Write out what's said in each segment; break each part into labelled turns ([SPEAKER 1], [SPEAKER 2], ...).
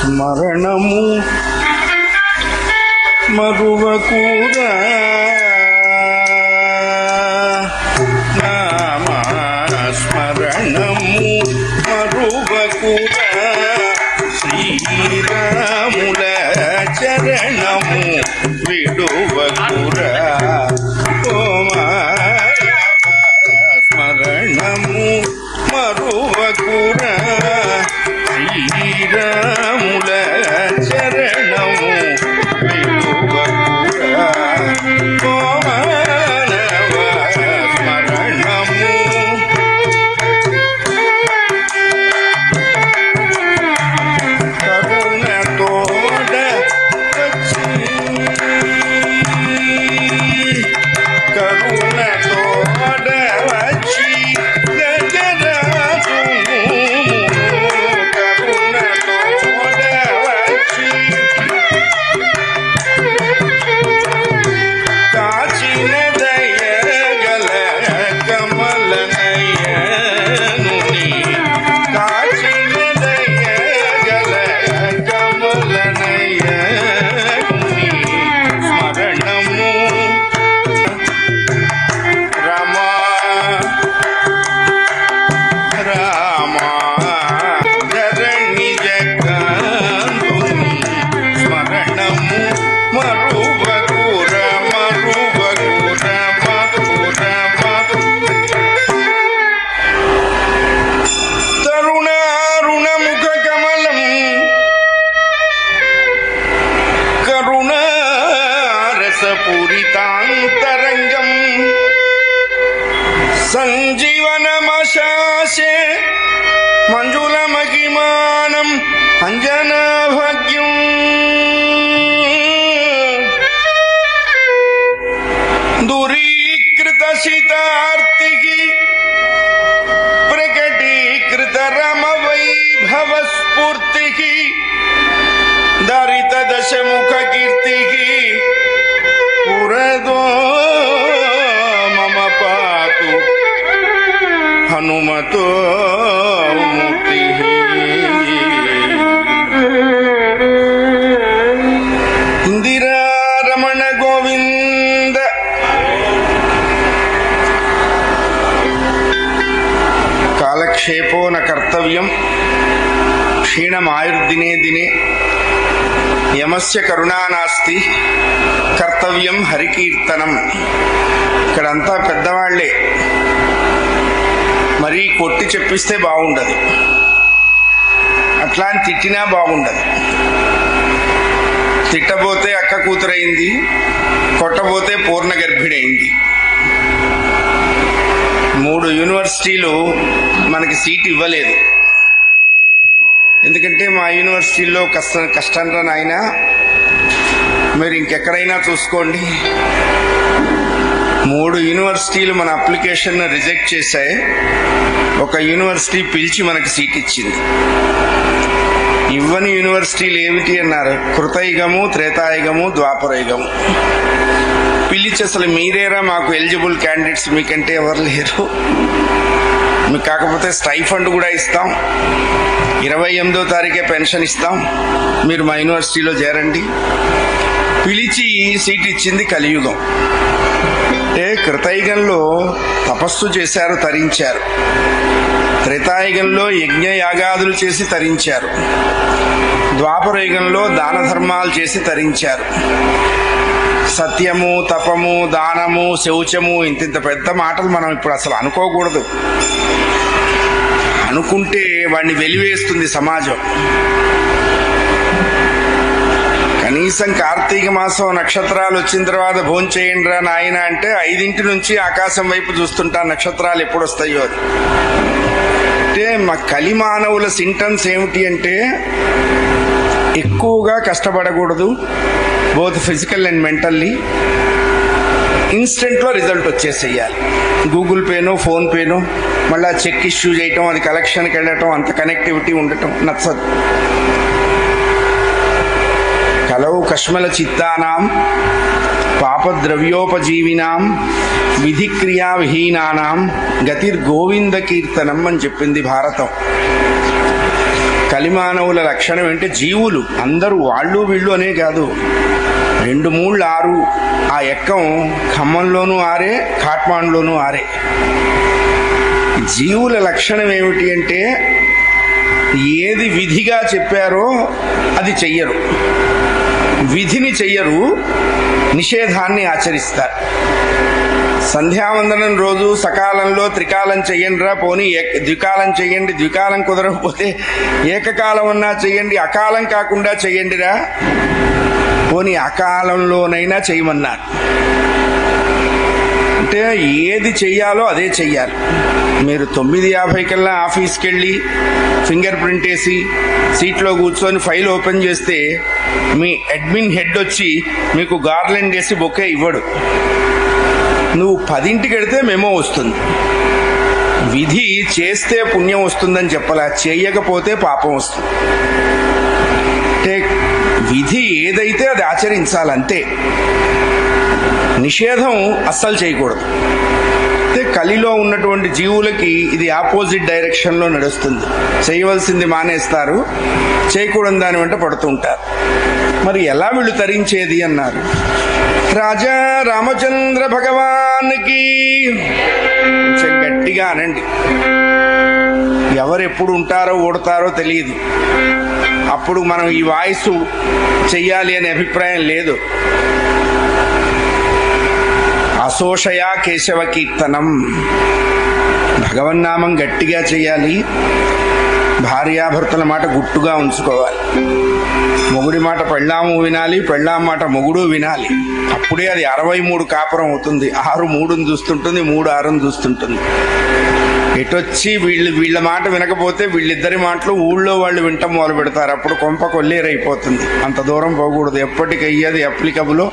[SPEAKER 1] స్మరణము మరువకూరా నామ స్మరణము మరువకూరా శ్రీరాముల చరణము విడువకూరా స్మరణము మరువకూరా శ్రీరాముల చరణము విడువకూరా స్మరణము కరుణతోడ వచ్చి కరుణతోడ వచ్చి పూరితాంతరంగం సంజీవనమశాసే మంజులమహిమానం అంజనాభాగ్యం దూరీకృత శితార్తికి ప్రకటీకృత రమ వైభవ స్ఫూర్తికి దరిత దశముఖ కీర్తికి పురదో మమ పాతు హనుమతో ముక్తి ఇందిరా రమణ గోవింద కాలక్షేపో న కర్తవ్యం క్షీణమాయుర్దినే దినే యమస్య కరుణా నాస్తి కర్తవ్యం హరికీర్తనం. ఇక్కడంతా పెద్దవాళ్లే, మరీ కొట్టి చెప్పిస్తే బాగుండదు, అట్లా అని తిట్టినా బాగుండదు. తిట్టబోతే అక్క కూతురైంది, కొట్టబోతే పూర్ణ గర్భిణి. 3 యూనివర్సిటీలు మనకి సీట్ ఇవ్వలేదు. ఎందుకంటే మా యూనివర్సిటీలో కష్టంరా నాయన, మీరు ఇంకెక్కడైనా చూసుకోండి. 3 యూనివర్సిటీలు మన అప్లికేషన్ రిజెక్ట్ చేశాయి. ఒక యూనివర్సిటీ పిలిచి మనకి సీట్ ఇచ్చింది. ఇవ్వని యూనివర్సిటీలు ఏమిటి అన్నారు? కృతయుగము, త్రేతాయుగము, ద్వాపరయుగము. పిలిచి అసలు మీరేరా మాకు ఎలిజిబుల్ క్యాండిడేట్స్, మీకంటే ఎవరు లేరు, మీకు కాకపోతే స్టైఫండ్ కూడా ఇస్తాం, 28వ తారీఖే పెన్షన్ ఇస్తాం, మీరు మా యూనివర్సిటీలో చేరండి. పిలిచి సీట్ ఇచ్చింది కలియుగం. అంటే కృతయుగంలో తపస్సు చేశారు, తరించారు. త్రేతాయుగంలో యజ్ఞ యాగాదులు చేసి తరించారు. ద్వాపరయుగంలో దాన ధర్మాలు చేసి తరించారు. సత్యము, తపము, దానము, శౌచము, ఇంత పెద్ద మాటలు మనం ఇప్పుడు అసలు అనుకోకూడదు. అనుకుంటే వాడిని వెలివేస్తుంది సమాజం. కనీసం కార్తీక మాసం నక్షత్రాలు వచ్చిన తర్వాత భోంచేయండి రా నాయన అంటే 5 నుంచి ఆకాశం వైపు చూస్తుంటా నక్షత్రాలు ఎప్పుడు వస్తాయో అని. అంటే మా కలి మానవుల సింటమ్స్ ఏమిటి అంటే ఎక్కువగా కష్టపడకూడదు, బోత్ ఫిజికల్ అండ్ మెంటల్లీ. ఇన్స్టెంట్లో రిజల్ట్ వచ్చేసేయాలి. గూగుల్ పేనో, ఫోన్ పేనో, మళ్ళీ చెక్ ఇష్యూ చేయటం, అది కలెక్షన్కి వెళ్ళటం, అంత కనెక్టివిటీ ఉండటం నచ్చదు. కలవు కష్మల చిత్తానాం పాపద్రవ్యోపజీవినాం విధిక్రియా విహీనానాం గతిర్గోవింద కీర్తనం అని చెప్పింది భారతం. కలిమానవుల లక్షణం ఏంటి? జీవులు అందరూ వాళ్ళు వీళ్ళు అనే కాదు, 2 3 6 ఆ ఎక్కం ఖమ్మంలోనూ 6, కాట్మాండ్లోనూ 6. జీవుల లక్షణం ఏమిటి అంటే ఏది విధిగా చెప్పారో అది చెయ్యరు, విధిని చెయ్యరు, నిషేధాన్ని ఆచరిస్తారు. సంధ్యావందనం రోజు సకాలంలో త్రికాలం చెయ్యండిరా, పోనీ ద్వికాలం చెయ్యండి, ద్వికాలం కుదరకపోతే ఏకకాలం అన్నా చెయ్యండి, అకాలం కాకుండా చెయ్యండిరా, పోనీ అకాలంలోనైనా చేయమన్నారు. అంటే ఏది చెయ్యాలో అదే చెయ్యాలి. మీరు 9:50 కల్లా ఆఫీస్కి వెళ్ళి ఫింగర్ ప్రింట్ వేసి సీట్లో కూర్చొని ఫైల్ ఓపెన్ చేస్తే మీ అడ్మిన్ హెడ్ వచ్చి మీకు గార్లెండ్ వేసి బొకే ఇవ్వడు. నువ్వు 10ంటికి వెడితే మెమో వస్తుంది. విధి చేస్తే పుణ్యం వస్తుందని చెప్పలా, చేయకపోతే పాపం వస్తుంది. అంటే విధి ఏదైతే అది ఆచరించాలంతే, నిషేధం అస్సలు చేయకూడదు. అయితే కలిలో ఉన్నటువంటి జీవులకి ఇది ఆపోజిట్ డైరెక్షన్లో నడుస్తుంది. చేయవలసింది మానేస్తారు, చేయకూడని దాని వెంట పడుతుంటారు. మరి ఎలా వీళ్ళు తరించేది అన్నారు. రాజా రామచంద్ర భగవానికి కొంచెం గట్టిగా అనండి. ఎవరెప్పుడు ఉంటారో ఓడతారో తెలియదు. అప్పుడు మనం ఈ వాయిస్ చెయ్యాలి అనే అభిప్రాయం లేదు. అశోషయా కేశవ కీర్తనం, భగవన్నామం గట్టిగా చేయాలి. భార్యాభర్తల మాట గుట్టుగా ఉంచుకోవాలి. మొగుడి మాట పెళ్ళాము వినాలి, పెళ్ళాం మాట మొగుడు వినాలి. అప్పుడే అది 63 కాపురం అవుతుంది. 6 3ని చూస్తుంటుంది, 3 6ని చూస్తుంటుంది. ఎటొచ్చి వీళ్ళ మాట వినకపోతే వీళ్ళిద్దరి మాటలు ఊళ్ళో వాళ్ళు వింటం మొదలు పెడతారు. అప్పుడు కొంప కొల్లేరైపోతుంది. అంత దూరం పోకూడదు. ఎప్పటికయ్యేది అప్లికబులో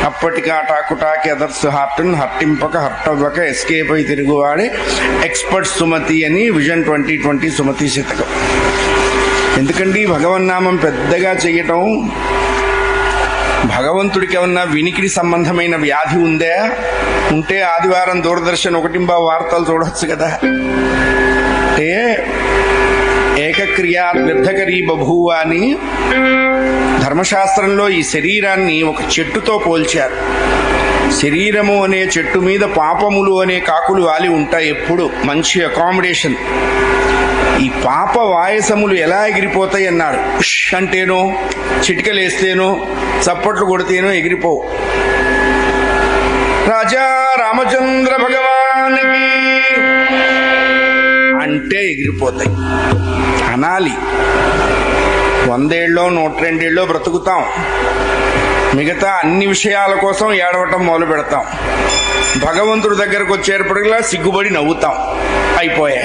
[SPEAKER 1] అప్పటికి ఆ టాకుటాకి అదర్స్ హార్ట్ను హర్టింపక హర్టవ్వక ఎస్కేప్ అయి తిరుగువాడే ఎక్స్పర్ట్ సుమతి అని విజన్ 2020 సుమతి శతకం. ఎందుకండి భగవన్నామం పెద్దగా చెయ్యటం? భగవంతుడికి ఏమన్నా వినికిడి సంబంధమైన వ్యాధి ఉందా? ఉంటే ఆదివారం దూరదర్శన్ 1 వార్తలు చూడవచ్చు కదా. అంటే ఏకక్రియా వ్యర్థకరీ బభూవ అని ధర్మశాస్త్రంలో ఈ శరీరాన్ని ఒక చెట్టుతో పోల్చారు. శరీరము అనే చెట్టు మీద పాపములు అనే కాకులు వాలి ఉంటాయి. ఎప్పుడు మంచి అకామిడేషన్. ఈ పాప వాయసములు ఎలా ఎగిరిపోతాయి అన్నాడు. అంటేనో చిటికలేస్తేనో చప్పట్లు కొడితేనో ఎగిరిపోవు. రాజా రామచంద్ర భగవానికి అంటే ఎగిరిపోతాయి. అనాలి. 100 ఏళ్ళో 102 ఏళ్ళో బ్రతుకుతాం. మిగతా అన్ని విషయాల కోసం ఏడవటం మొదలు పెడతాం. భగవంతుడి దగ్గరకు వచ్చేటప్పటికల్లా సిగ్గుపడి నవ్వుతాం. అయిపోయా.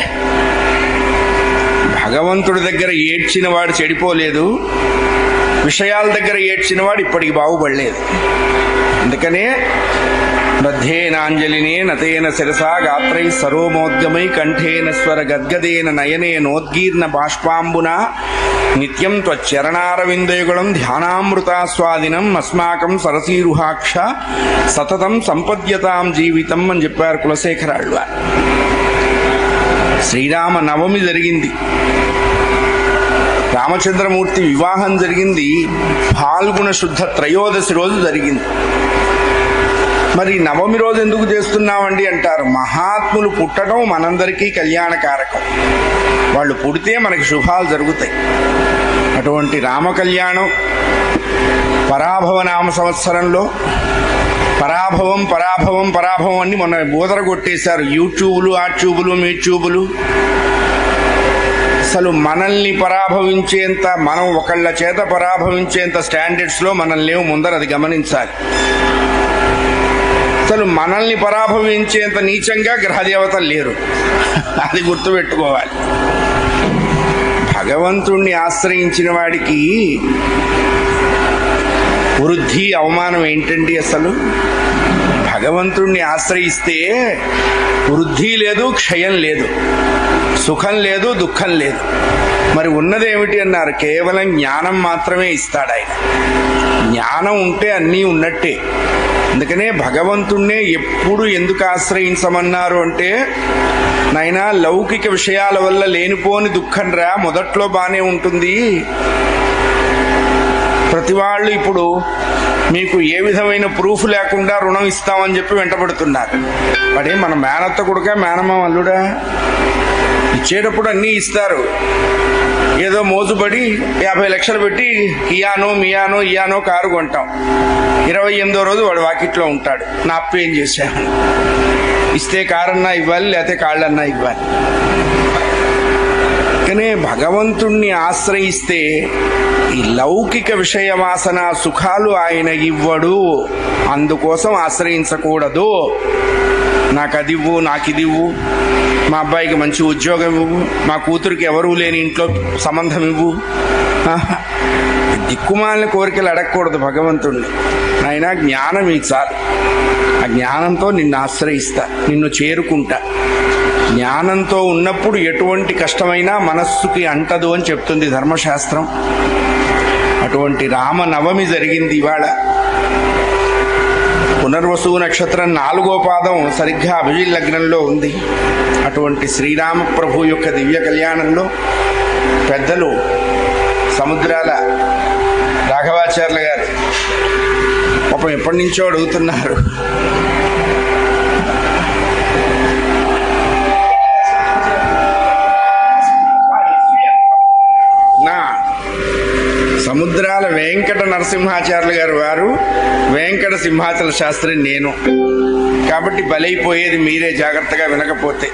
[SPEAKER 1] భగవంతుడి దగ్గర ఏడ్చిన వాడు చెడిపోలేదు, విషయాల దగ్గర ఏడ్చిన వాడు ఇప్పటికి బాగుపడలేదు. అందుకనే బద్ధేనాంజలినే నతేన శిరసా గాత్రై సరోమోద్గమై కంఠేన స్వర గద్గదేన నయనే నోద్గీర్ణ బాష్పాంబున నిత్యం త్వచ్చరణారవిందయుగళం ధ్యానామృతాస్వాదినం అస్మాకం సరసీరుహాక్ష సతతం సంపద్యతాం జీవితం అని చెప్పారు కులశేఖరాళ్వారు. శ్రీరామ నవమి జరిగింది. రామచంద్రమూర్తి వివాహం జరిగింది. ఫాల్గుణ శుద్ధ త్రయోదశి రోజు జరిగింది. మరి నవమి రోజు ఎందుకు చేస్తున్నామండి అంటారు. మహాత్ములు పుట్టడం మనందరికీ కళ్యాణకారకం. వాళ్ళు పుడితే మనకి శుభాలు జరుగుతాయి. అటువంటి రామ కళ్యాణం పరాభవ నామ సంవత్సరంలో పరాభవం పరాభవం పరాభవం అని మొన్న బోదర కొట్టేశారు. యూట్యూబులు, ఆట్యూబులు, మీట్యూబులు. అసలు మనల్ని పరాభవించేంత, మనం ఒకళ్ళ చేత పరాభవించేంత స్టాండర్డ్స్లో మనం లేవు. ముందర అది గమనించాలి. అసలు మనల్ని పరాభవించేంత నీచంగా గ్రహదేవతలు లేరు. అది గుర్తుపెట్టుకోవాలి. భగవంతుణ్ణి ఆశ్రయించిన వాడికి వృద్ధి అవమానం ఏంటండి? అసలు భగవంతుణ్ణి ఆశ్రయిస్తే వృద్ధి లేదు, క్షయం లేదు, సుఖం లేదు, దుఃఖం లేదు. మరి ఉన్నదేమిటి అన్నారు, కేవలం జ్ఞానం మాత్రమే ఇస్తాడు ఆయన. జ్ఞానం ఉంటే అన్నీ ఉన్నట్టే. అందుకనే భగవంతుణ్ణే ఎప్పుడు ఎందుకు ఆశ్రయించమన్నారు అంటే, నాయనా లౌకిక విషయాల వల్ల లేనిపోని దుఃఖం రా, మొదట్లో బానే ఉంటుంది. ప్రతి వాళ్ళు ఇప్పుడు మీకు ఏ విధమైన ప్రూఫ్ లేకుండా రుణం ఇస్తామని చెప్పి వెంటబడుతున్నారు. వాడే మన మేనత్త కొడుక మేనమామ అల్లుడా, ఇచ్చేటప్పుడు అన్నీ ఇస్తారు. ఏదో మోజుపడి 50 లక్షలు పెట్టి కియానో మియానో ఇయానో కారు కొంటాం. 28వ రోజు వాడు వాకిట్లో ఉంటాడు, నా అప్పు ఏం చేశాను. ఇస్తే కారన్నా ఇవ్వాలి, లేకపోతే కాళ్ళన్నా ఇవ్వాలి. కానీ భగవంతుణ్ణి ఆశ్రయిస్తే ఈ లౌకిక విషయ వాసన సుఖాలు ఆయన ఇవ్వడు. అందుకోసం ఆశ్రయించకూడదు. నాకు అది ఇవ్వు, నాకు ఇది ఇవ్వు, మా అబ్బాయికి మంచి ఉద్యోగం ఇవ్వు, మా కూతురికి ఎవరూ లేని ఇంట్లో సంబంధం ఇవ్వు. దిక్కుమాలిన కోరికలు అడగకూడదు భగవంతుణ్ణి. ఆయన జ్ఞానం ఈ చాలు. ఆ జ్ఞానంతో నిన్ను ఆశ్రయిస్తా, నిన్ను చేరుకుంటా. జ్ఞానంతో ఉన్నప్పుడు ఎటువంటి కష్టమైనా మనస్సుకి అంటదు అని చెప్తుంది ధర్మశాస్త్రం. అటువంటి రామనవమి జరిగింది ఇవాళ. పునర్వసు నక్షత్రం 4వ పాదం సరిగ్గా అభిజిత్ లగ్నంలో ఉంది. అటువంటి శ్రీరామ ప్రభు యొక్క దివ్య కళ్యాణంలో పెద్దలు సముద్రాల రాఘవాచార్యుల గారు పాపం ఎప్పటి నుంచో అడుగుతున్నారు. సముద్రాల వెంకట నరసింహాచార్యులు గారు వారు, వెంకట సింహాచల శాస్త్రి నేను. కాబట్టి బలైపోయేది మీరే, జాగ్రత్తగా వినకపోతే.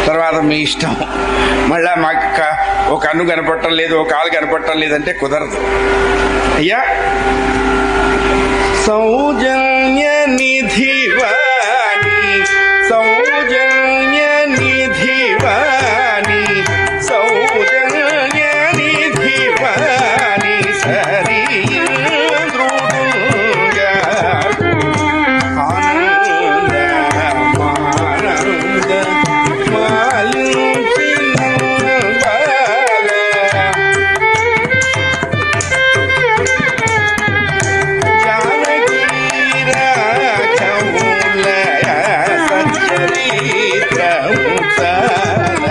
[SPEAKER 1] తర్వాత మీ ఇష్టం. మళ్ళా మాకు ఒక కన్ను కనపడటం లేదు, ఒక కాలు కనపడటం లేదంటే కుదరదు. అయ్యా, సౌజన్య నిధివాణి, సౌజన్య నిధివాణి, సౌజన్య నిధివాణి సరి దృఢంగా ఆనంద మానంద మాలించిన బాల జానకి రాఘవులయ సచ్చరిత్రము సాల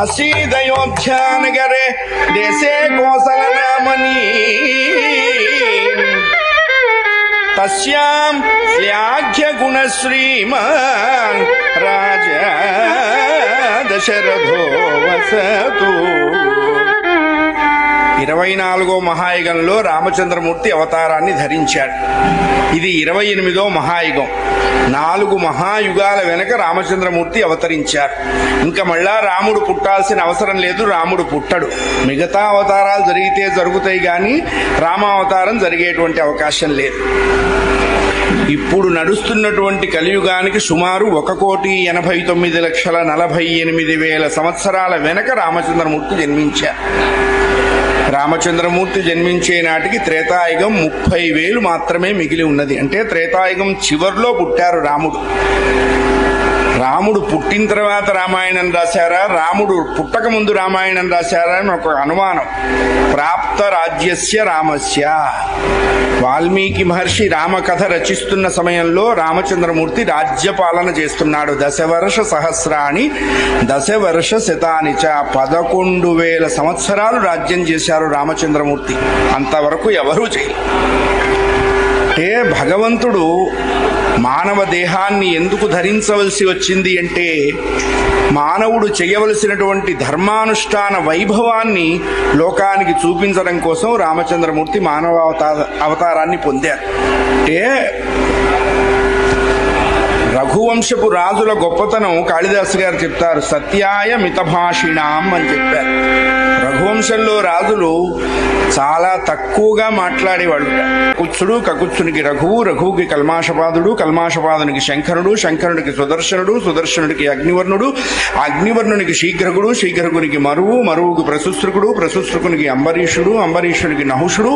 [SPEAKER 1] అసీదయోధ్యానగరే దేశే కోసల నామని తస్యాం శ్లాఘ్య గుణ శ్రీమాన్ రాజా దశరథో వసతు. 24వ మహాయుగంలో రామచంద్రమూర్తి అవతారాన్ని ధరించాడు. ఇది 28వ మహాయుగం. 4 మహాయుగాల వెనక రామచంద్రమూర్తి అవతరించారు. ఇంకా మళ్ళా రాముడు పుట్టాల్సిన అవసరం లేదు, రాముడు పుట్టడు. మిగతా అవతారాలు జరిగితే జరుగుతాయి కానీ రామావతారం జరిగేటువంటి అవకాశం లేదు. ఇప్పుడు నడుస్తున్నటువంటి కలియుగానికి సుమారు 1,89,48,000 సంవత్సరాల వెనక రామచంద్రమూర్తి జన్మించారు. రామచంద్రమూర్తి జన్మించే నాటికి త్రేతాయుగం 30,000 మాత్రమే మిగిలి ఉన్నది. అంటే త్రేతాయుగం చివర్లో పుట్టారు రాముడు. రాముడు పుట్టిన తర్వాత రామాయణం రాశారా, రాముడు పుట్టక ముందు రామాయణం రాశారా అని ఒక అనుమానం. ప్రాప్త రాజ్యస్య రామస్య. వాల్మీకి మహర్షి రామకథ రచిస్తున్న సమయంలో రామచంద్రమూర్తి రాజ్యపాలన చేస్తున్నాడు. 10 వర్ష సహస్రాణి 10 వర్ష శతాని చ. 11,000 సంవత్సరాలు రాజ్యం చేశారు రామచంద్రమూర్తి. అంతవరకు ఎవరూ చేయరు. అంటే భగవంతుడు మానవ దేహాన్ని ఎందుకు ధరించవలసి వచ్చింది అంటే, మానవుడు చేయవలసినటువంటి ధర్మానుష్ఠాన వైభవాన్ని లోకానికి చూపించడం కోసం రామచంద్రమూర్తి మానవ అవతారాన్ని పొందారు. అంటే రఘువంశపు రాజుల గొప్పతనం కాళిదాసు గారు చెప్తారు. సత్యాయ మితభాషిణాం అని చెప్పారు. రఘువంశంలో రాజులు చాలా తక్కువగా మాట్లాడేవాళ్ళు. కుత్సుడు కకుత్సునికి రఘువు, రఘువుకి కల్మాషపాదుడు, కల్మాషపాదునికి శంకరుడు, శంకరుడికి సుదర్శనుడు, సుదర్శనుడికి అగ్నివర్ణుడు, అగ్నివర్ణునికి శీఘ్రకుడు, శీఘ్రకునికి మరువు, మరువుకి ప్రశుశ్రుకుడు, ప్రశుశ్రుకునికి అంబరీషుడు, అంబరీషునికి నహుషుడు,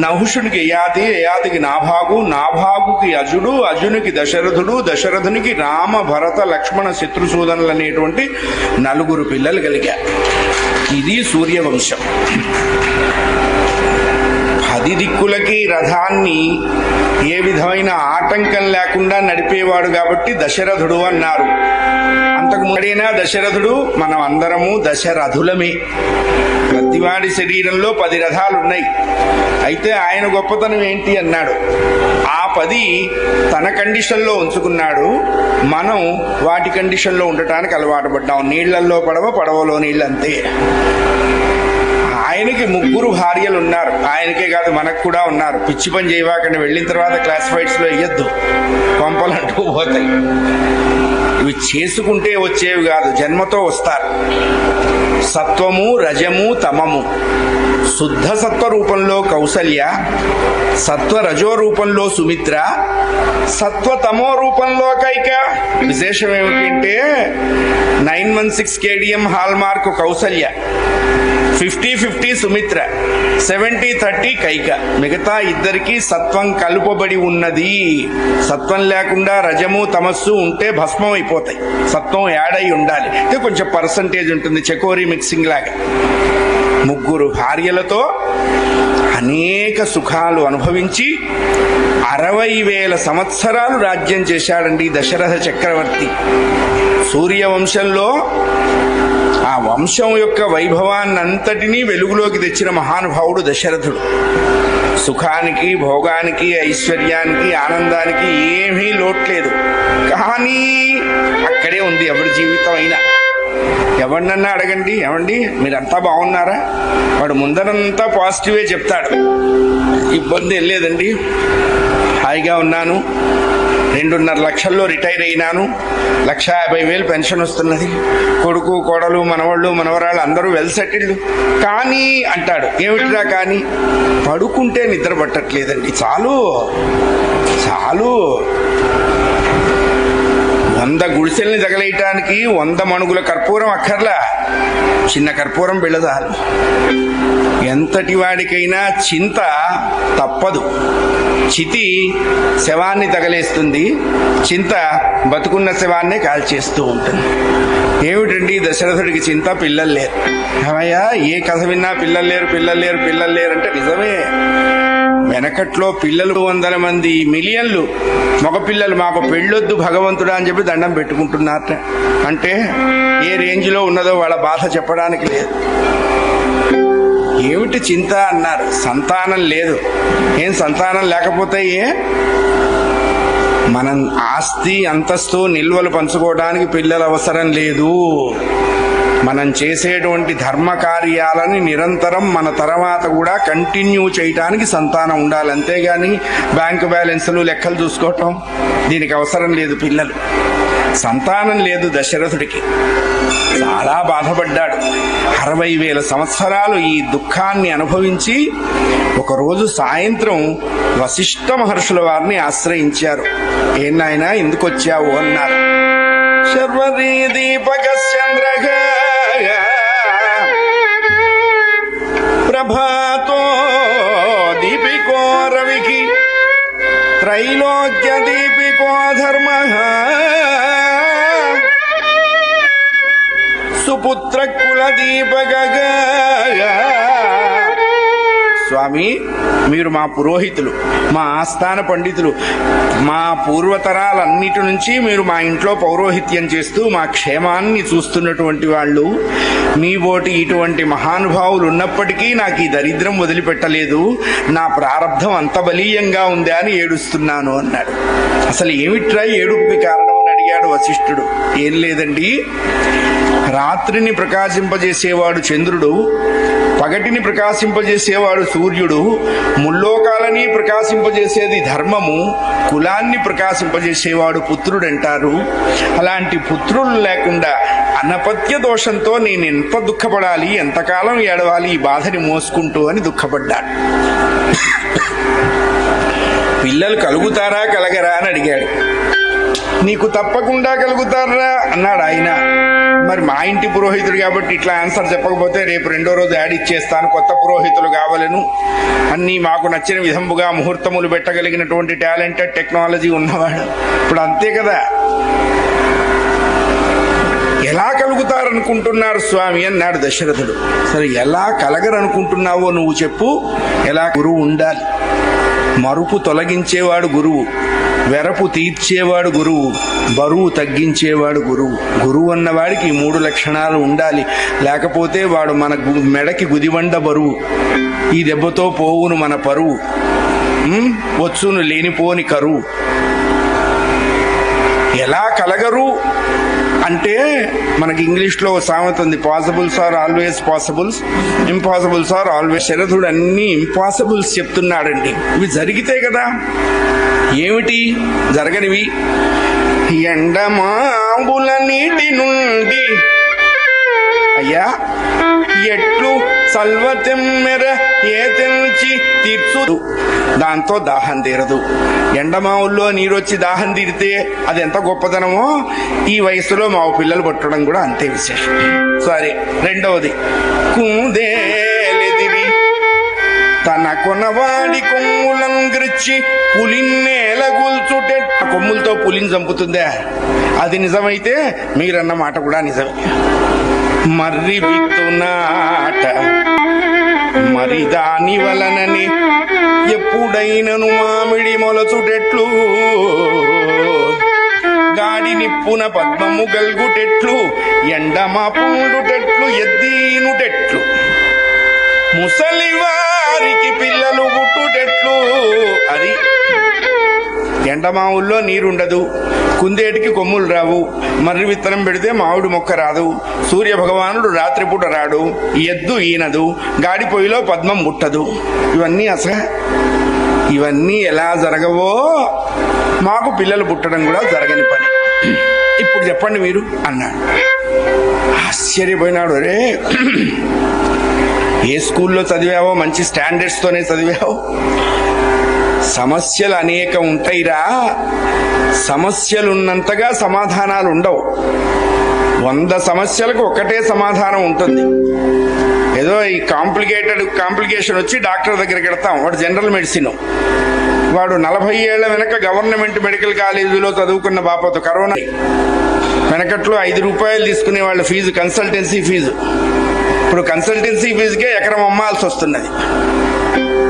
[SPEAKER 1] నహుషునికి యయాతి, యయాతికి నాభాగు, నాభాగుకి అజుడు, అజునికి దశరథుడు, దశరథునికి రామ భరత లక్ష్మణ శత్రుసూదనులు అనేటువంటి 4 పిల్లలు కలిగారు. ఇది సూర్యవంశం. 10 దిక్కులకి రథాన్ని ఏ విధమైన ఆటంకం లేకుండా నడిపేవాడు కాబట్టి దశరథుడు అన్నారు. అంతకు ముందైనా దశరథుడు, మనం అందరము దశరథులమే. ప్రతివాడి శరీరంలో 10 రథాలున్నాయి. అయితే ఆయన గొప్పతనం ఏంటి అన్నాడు. ఆ 10 తన కండిషన్లో ఉంచుకున్నాడు. మనం వాటి కండిషన్లో ఉండటానికి అలవాటు పడ్డాం. నీళ్లల్లో పడవ, పడవలో నీళ్ళు అంతే. ఆయనకి 3 భార్యలు ఉన్నారు. ఆయనకే కాదు, మనకు కూడా ఉన్నారు. పిచ్చి పని చేయవాకండి, వెళ్ళిన తర్వాత క్లాసిఫైడ్స్ లో ఇయ్యద్దు, కొంపలంటూ పోతాయి. ఇవి చేసుకుంటే వచ్చేవి కాదు, జన్మతో వస్తారు. సత్వము, రజము, తమము. శుద్ధ సత్వ రూపంలో కౌసల్య, సత్వ రజో రూపంలో సుమిత్ర, సత్వ తమో రూపంలో కైక. విశేషం ఏమిటంటే 916 KDM hallmark Kausalya, 50-50 Sumitra, 70-30 Kaika. మిగతా ఇద్దరికి సత్వం కలుపబడి ఉన్నది. సత్వం లేకుండా రజము తమస్సు ఉంటే భస్మం అయిపోతాయి. సత్వం యాడ్ అయి ఉండాలి. అంటే కొంచెం పర్సంటేజ్ ఉంటుంది, చకోరీ మిక్సింగ్ లాగా. 3 భార్యలతో అనేక సుఖాలు అనుభవించి 60,000 సంవత్సరాలు రాజ్యం చేశాడండి దశరథ చక్రవర్తి. సూర్యవంశంలో ఆ వంశం యొక్క వైభవాన్నంతటినీ వెలుగులోకి తెచ్చిన మహానుభావుడు దశరథుడు. సుఖానికి, భోగానికి, ఐశ్వర్యానికి, ఆనందానికి ఏమీ లోట్లేదు. కానీ అక్కడే ఉంది ఎవరి జీవితం అయినా. ఎవరినన్నా అడగండి, ఏమండి మీరంతా బాగున్నారా, వాడు ముందరంతా పాజిటివే చెప్తాడు. ఇబ్బంది ఏం లేదండి, హాయిగా ఉన్నాను, 2.5 లక్షల్లో రిటైర్ అయినాను, 1,50,000 పెన్షన్ వస్తున్నది, కొడుకు కోడలు మనవాళ్ళు మనవరాళ్ళు అందరూ వెల్ సెటిల్డ్. కానీ అంటాడు. ఏమిటిరా కానీ? పడుకుంటే నిద్ర పట్టట్లేదండి. చాలు 100 గుడిసెల్ని తగలేయటానికి 100 మణుగుల కర్పూరం అక్కర్లా, చిన్న కర్పూరం బిళ్ళదాలు. ఎంతటి వాడికైనా చింత తప్పదు. చితి శవాన్ని తగలేస్తుంది, చింత బతుకున్న శవాన్నే కాల్చేస్తూ ఉంటుంది. ఏమిటండి దశరథుడికి చింత? పిల్లలు లేరు. అవయ్యా ఏ కథ విన్నా పిల్లలు లేరు అంటే నిజమే. వెనకట్లో పిల్లలు 100 మంది, మిలియన్లు మగపిల్లలు మాకు పెళ్ళొద్దు భగవంతుడా అని చెప్పి దండం పెట్టుకుంటున్నారట. అంటే ఏ రేంజ్లో ఉన్నదో వాళ్ళ బాధ చెప్పడానికి లేదు. ఏమిటి చింత అన్నారు? సంతానం లేదు. ఏం సంతానం లేకపోతే మనం ఆస్తి అంతస్తు నిల్వలు పంచుకోవడానికి పిల్లలు అవసరం లేదు. మనం చేసేటువంటి ధర్మ కార్యాలని నిరంతరం మన తర్వాత కూడా కంటిన్యూ చేయటానికి సంతానం ఉండాలి. అంతేగాని బ్యాంకు బ్యాలెన్సులు లెక్కలు చూసుకోవటం దీనికి అవసరం లేదు. పిల్లలు సంతానం లేదు దశరథుడికి. చాలా బాధపడ్డాడు. 60,000 సంవత్సరాలు ఈ దుఃఖాన్ని అనుభవించి ఒకరోజు సాయంత్రం వశిష్ఠ మహర్షుల వారిని ఆశ్రయించారు. ఏం నాయనా ఎందుకు వచ్చావు అన్నారు. శర్వరీ దీపకచంద్రగ ప్రభాతో దీపికో రవికి త్రైలోక్య దీపికో ధర్మ సుపుత్ర కుల దీపక. స్వామి, మీరు మా పురోహితులు, మా ఆస్థాన పండితులు, మా పూర్వతరాలన్నిటి నుంచి మీరు మా ఇంట్లో పౌరోహిత్యం చేస్తూ మా క్షేమాన్ని చూస్తున్నటువంటి వాళ్ళు. మీ బోటి ఇటువంటి మహానుభావులు ఉన్నప్పటికీ నాకు ఈ దరిద్రం వదిలిపెట్టలేదు. నా ప్రారంధం అంత బలీయంగా ఉందా అని ఏడుస్తున్నాను అన్నాడు. అసలు ఏమిట్రా ఏడుపుకి కారణం అని అడిగాడు వశిష్ఠుడు. ఏం లేదండి, రాత్రిని ప్రకాశింపజేసేవాడు చంద్రుడు, పగటిని ప్రకాశింపజేసేవాడు సూర్యుడు, ముల్లోకాలని ప్రకాశింపజేసేది ధర్మము, కులాన్ని ప్రకాశింపజేసేవాడు పుత్రుడు అంటారు. అలాంటి పుత్రులు లేకుండా అనపత్య దోషంతో నేను ఎంత దుఃఖపడాలి, ఎంతకాలం ఏడవాలి ఈ బాధని మోసుకుంటూ అని దుఃఖపడ్డాడు. పిల్లలు కలుగుతారా కలగరా అని అడిగాడు. నీకు తప్పకుండా కలుగుతారా అన్నాడు ఆయన. మరి మా ఇంటి పురోహితుడు కాబట్టి ఇట్లా ఆన్సర్ చెప్పకపోతే రేపు రెండో రోజు యాడ్ ఇచ్చేస్తాను, కొత్త పురోహితులు కావాలను, అన్నీ మాకు నచ్చిన విధముగా ముహూర్తములు పెట్టగలిగినటువంటి టాలెంటెడ్ టెక్నాలజీ ఉన్నవాడు. ఇప్పుడు అంతే కదా. ఎలా కలుగుతారనుకుంటున్నారు స్వామి అన్నాడు దశరథుడు. సరే, ఎలా కలగరనుకుంటున్నావో నువ్వు చెప్పు. ఎలా? గురువు ఉండాలి. మరుపు తొలగించేవాడు గురువు, వెరపు తీర్చేవాడు గురువు, బరువు తగ్గించేవాడు గురువు. గురువు అన్నవాడికి ఈ 3 లక్షణాలు ఉండాలి. లేకపోతే వాడు మన మెడకి గుదివండ బరువు. ఈ దెబ్బతో పోవును మన పరువు, వచ్చును లేనిపోని కరువు. ఎలా కలగరు అంటే మనకి ఇంగ్లీష్లో సామెత ఉంది, possibles are always possibles, impossibles are always. శరథుడు అన్ని ఇంపాసిబుల్స్ చెప్తున్నాడండి. ఇవి జరిగితే కదా. ఏమిటి జరగనివి? ఎండమావుల నీటి నుండి అయ్యా ఎట్లు సల్వతెమ్మెర ఏ తెంచి తీర్చు, దాంతో దాహం తీరదు. ఎండమావుల్లో నీరొచ్చి దాహం తీరితే అది ఎంత గొప్పతనమో ఈ వయసులో మా పిల్లలు పట్టడం కూడా అంతే విశేషం. సరే, రెండవది కుందేలెదిరి తన కొనవాడి కొమ్ములం గృచ్చి పులిన్నేల గుల్చుటే. కొమ్ములతో పులిని చంపుతుందా? అది నిజమైతే మీరన్న మాట కూడా నిజమే. మర్రి విత్తునాట మరి దాని వలనని ఎప్పుడైనను మామిడి మొలచుటెట్లు, గాడి నిప్పున పద్మము గల్గుటెట్లు, ఎండమా పుండుటెట్లు, ఎద్దీనుటెట్లు, ముసలి వారికి పిల్లలు పుట్టుటెట్లు. అది ఎండమావుల్లో నీరుండదు, కుందేటికి కొమ్ములు రావు, మర్రి విత్తనం పెడితే మామిడి మొక్క రాదు, సూర్య భగవానుడు రాత్రిపూట రాడు, ఎద్దు ఈనదు, గాడి పొయ్యిలో పద్మం ముట్టదు. ఇవన్నీ ఎలా జరగవో మాకు పిల్లలు పుట్టడం కూడా జరగని పని. ఇప్పుడు చెప్పండి మీరు అన్నాడు. ఆశ్చర్యపోయినాడు. రే, ఏ స్కూల్లో చదివావో, మంచి స్టాండర్డ్స్తోనే చదివావు. సమస్యలు అనేకం ఉంటాయిరా. సమస్యలున్నంతగా సమాధానాలు ఉండవు. 100 సమస్యలకు ఒకటే సమాధానం ఉంటుంది. ఏదో ఈ కాంప్లికేషన్ వచ్చి డాక్టర్ దగ్గరికి వెళ్తాం, వాడు జనరల్ మెడిసిన్, వాడు 40 ఏళ్ల వెనక గవర్నమెంట్ మెడికల్ కాలేజీలో చదువుకున్న బాపతో కరోనా వెనకట్లో 5 రూపాయలు తీసుకునే వాళ్ళ ఫీజు కన్సల్టెన్సీ ఫీజు. ఇప్పుడు కన్సల్టెన్సీ ఫీజుకే ఎకరం అమ్మాల్సి వస్తున్నది.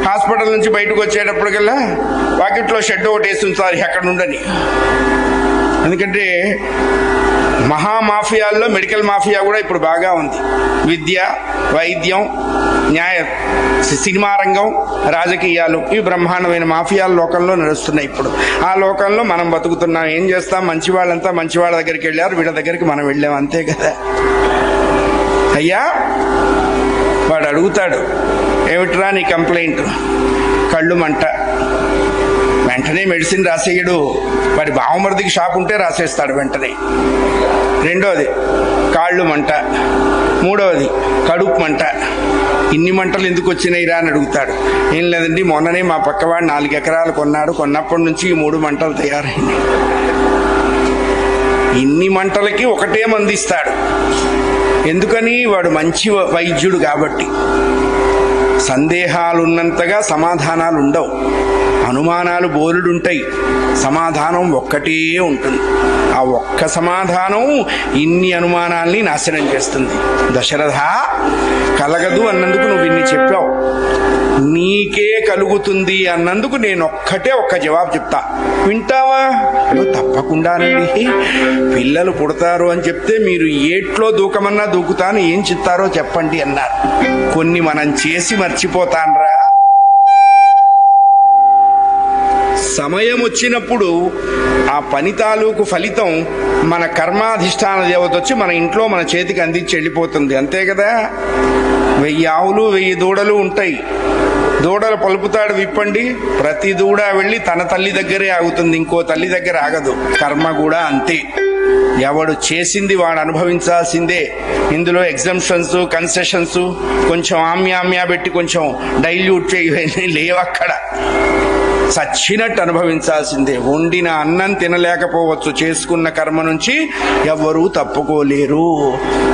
[SPEAKER 1] హాస్పిటల్ నుంచి బయటకు వచ్చేటప్పటికల్లా పాకెట్లో షెడ్ ఒకటి వేసి ఉంచాలి అక్కడ ఉండని. ఎందుకంటే మహామాఫియాల్లో మెడికల్ మాఫియా కూడా ఇప్పుడు బాగా ఉంది. విద్య, వైద్యం, న్యాయ, సినిమా రంగం, రాజకీయాలు, ఇవి బ్రహ్మాండమైన మాఫియాల లోకంలో నడుస్తున్నాయి. ఇప్పుడు ఆ లోకంలో మనం బతుకుతున్నాం. ఏం చేస్తాం? మంచి వాళ్ళంతా మంచి వాళ్ళ దగ్గరికి వెళ్ళారు, వీళ్ళ దగ్గరికి మనం వెళ్ళాం, అంతే కదా. అయ్యా, వాడు అడుగుతాడు, ఏమిట్రా నీ కంప్లైంట్? కళ్ళు మంట. వెంటనే మెడిసిన్ రాసేయడు. వాడి బావమరిదికి షాప్ ఉంటే రాసేస్తాడు వెంటనే. రెండోది కాళ్ళు మంట. మూడవది కడుపు మంట. ఇన్ని మంటలు ఎందుకు వచ్చినాయిరా అని అడుగుతాడు. ఏం లేదండి, మొన్ననే మా పక్కవాడు 4 ఎకరాలు కొన్నాడు, కొన్నప్పటి నుంచి ఈ 3 మంటలు తయారైంది. ఇన్ని మంటలకి ఒకటే మందు ఇస్తాడు. ఎందుకని? వాడు మంచి వైద్యుడు కాబట్టి. సందేహాలున్నంతగా సమాధానాలు ఉండవు, అనుమానాలు బోలుడుంటాయి, సమాధానం ఒక్కటే ఉంటుంది. ఆ ఒక్క సమాధానం ఇన్ని అనుమానాల్ని నాశనం చేస్తుంది. దశరథ, కలగదు అన్నందుకు నువ్వు ఇన్ని చెప్పావు, నీకే కలుగుతుంది అన్నందుకు నేను ఒక్క జవాబు చెప్తా, వింటావా? తప్పకుండానండి. పిల్లలు పుడతారు అని చెప్తే మీరు ఏట్లో దూకమన్నా దూకుతాను, ఏం చెప్తారో చెప్పండి అన్నారు. కొన్ని మనం చేసి మర్చిపోతాన్రా. సమయం వచ్చినప్పుడు ఆ పని తాలూకు ఫలితం మన కర్మాధిష్టాన దేవత వచ్చి మన ఇంట్లో మన చేతికి అందించి వెళ్ళిపోతుంది. అంతే కదా. 1000 ఆవులు 1000 దూడలు ఉంటాయి. దూడల పలుపుతాడు విప్పండి, ప్రతి దూడ వెళ్ళి తన తల్లి దగ్గరే ఆగుతుంది, ఇంకో తల్లి దగ్గర ఆగదు. కర్మ కూడా అంతే. ఎవడు చేసింది వాడు అనుభవించాల్సిందే. ఇందులో ఎగ్జంప్షన్స్, కన్సెషన్స్, కొంచెం ఆమ్యామ్యా పెట్టి కొంచెం డైల్యూట్ చేయని లేవక్కడ. చచ్చినట్టు అనుభవించాల్సిందే. వండిన అన్నం తినలేకపోవచ్చు, చేసుకున్న కర్మ నుంచి ఎవ్వరూ తప్పుకోలేరు.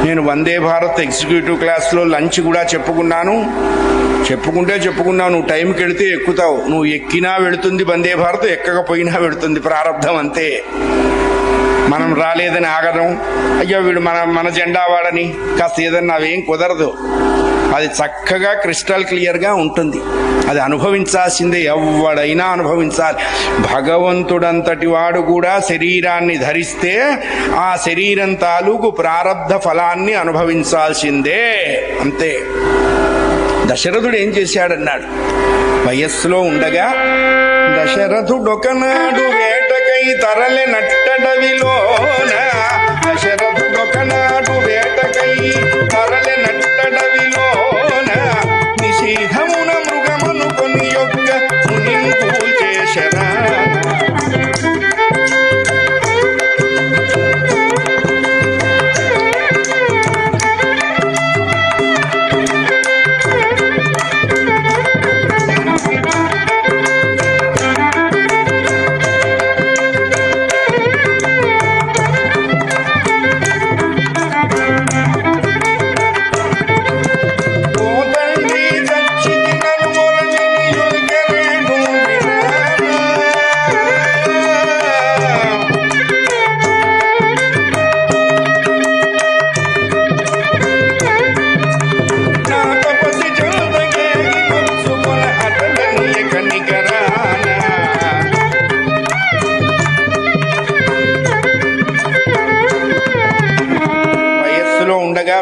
[SPEAKER 1] నేను వందే భారత్ ఎగ్జిక్యూటివ్ క్లాస్లో లంచ్ కూడా చెప్పుకున్నావు. నువ్వు టైంకి వెళితే ఎక్కుతావు. నువ్వు ఎక్కినా వెళుతుంది వందే భారత్, ఎక్కకపోయినా వెళుతుంది. ప్రారంధం అంతే. మనం రాలేదని ఆగడం, అయ్యో వీడు మన జెండా వాడని కాస్త ఏదన్నా అవేం కుదరదు. అది చక్కగా క్రిస్టల్ క్లియర్గా ఉంటుంది. అది అనుభవించాల్సిందే, ఎవడైనా అనుభవించాలి. భగవంతుడంతటి వాడు కూడా శరీరాన్ని ధరిస్తే ఆ శరీరం తాలూకు ప్రారబ్ధ ఫలాన్ని అనుభవించాల్సిందే. అంతే. దశరథుడు ఏం చేశాడన్నాడు. వయస్సులో ఉండగా దశరథుడొకనాడు వేటకై తరలి నట్టడవిలోన, దశరథుడొకనాడు వేటకై తరలి నట్టడవిలోన, నిషేధమున మృగమును కొని యొక్క మునింపు చేశరా.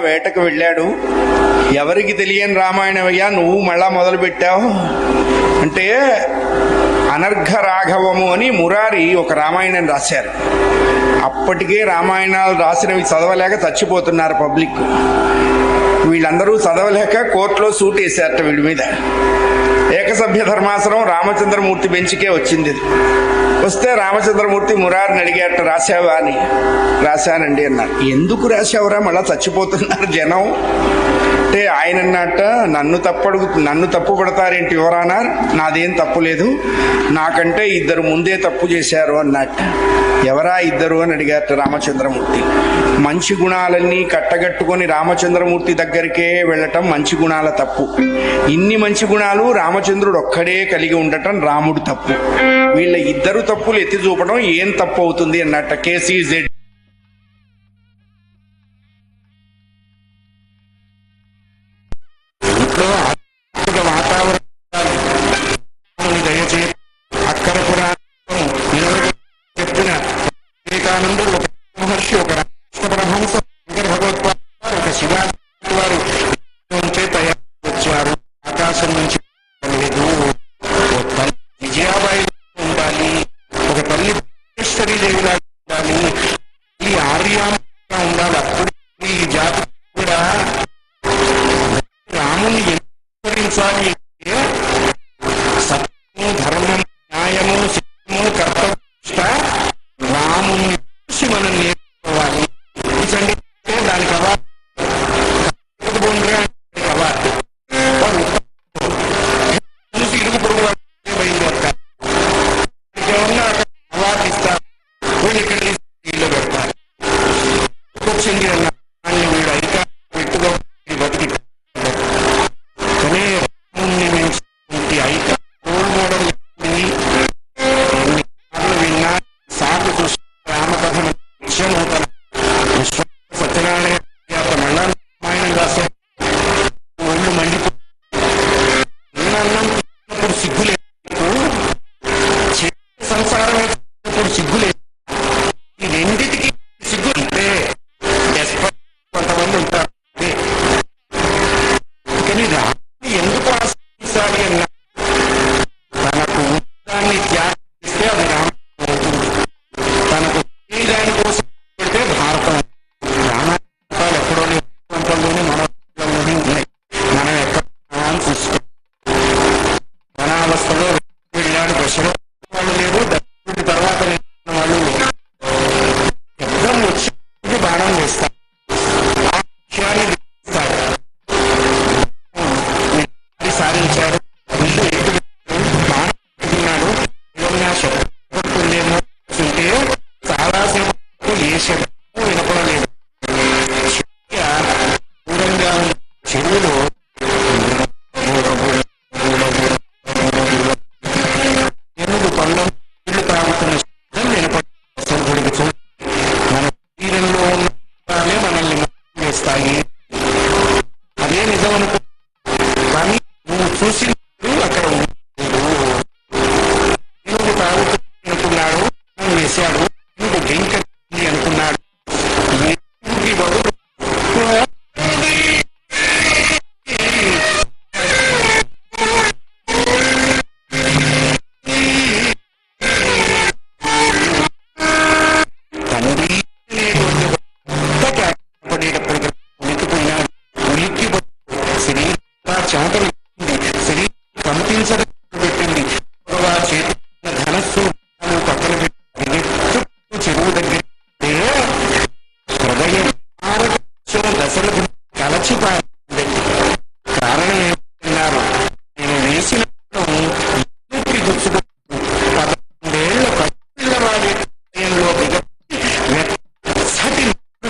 [SPEAKER 1] వేటకు వెళ్ళాడు. ఎవరికి తెలియని రామాయణమయ్యా నువ్వు మళ్ళా మొదలు పెట్టావు అంటే, అనర్ఘ రాఘవము అని మురారి ఒక రామాయణం రాశారు. అప్పటికే రామాయణాలు రాసినవి చదవలేక చచ్చిపోతున్నారు పబ్లిక్. వీళ్ళందరూ చదవలేక కోర్టులో సూట్ వేశారట వీడి మీద. ఏకసభ్య ధర్మాసనం రామచంద్రమూర్తి బెంచ్కే వచ్చింది. వస్తే రామచంద్రమూర్తి మురారిని అడిగారట, రాశావా అని. రాశానండి అన్నారు. ఎందుకు రాశావురా, మళ్ళా చచ్చిపోతున్నారు జనం అంటే. ఆయన అన్నట్ట, నన్ను తప్పు పడతారేంటి ఎవరన్నారు, నాదేం తప్పు లేదు, నాకంటే 2 ముందే తప్పు చేశారు అన్నట్ట. ఎవరా 2 అని అడిగారట రామచంద్రమూర్తి. మంచి గుణాలన్నీ కట్టగట్టుకొని రామచంద్రమూర్తి దగ్గరికే వెళ్ళటం మంచి గుణాల తప్పు. ఇన్ని మంచి గుణాలు రామచంద్రుడు ఒక్కడే కలిగి ఉండటం రాముడు తప్పు. వీళ్ళ 2 తప్పులు ఎత్తి చూపడం ఏం తప్పు అవుతుంది అన్నట్ట. కేసీజెడ్
[SPEAKER 2] శబ్దం వినపడలేదు. దూరంగా ఉన్న చెరువులో ఎనుగు పళ్ళ నీళ్లు తాగుతున్న శబ్దం వినపడి చూ మన శరీరంలో ఉన్నే మనల్ని వేస్తాయి. అదే నిజం అనుకో, కానీ నువ్వు చూసినప్పుడు అక్కడ ఎనుగు తాగుతూ అనుకున్నాడు, వేశాడు, నువ్వు వెంక అనుకున్నాడు. బదులు తండ్రి పడేటప్పుడు ఉలికిపోయినాడు. ఉలిక్కి శరీరం చెమటలు శరీరం కంపించడం పెట్టింది. చేతి ధనస్సు పక్కన పెట్టి చెరువు దగ్గర హృదయం దశలకు కలచిపోయింది. కారణం ఏమన్నారు, నేను వేసిన గుచ్చుకు 11 ఏళ్ల పసిపిల్లవాడి హృదయంలో దిగటి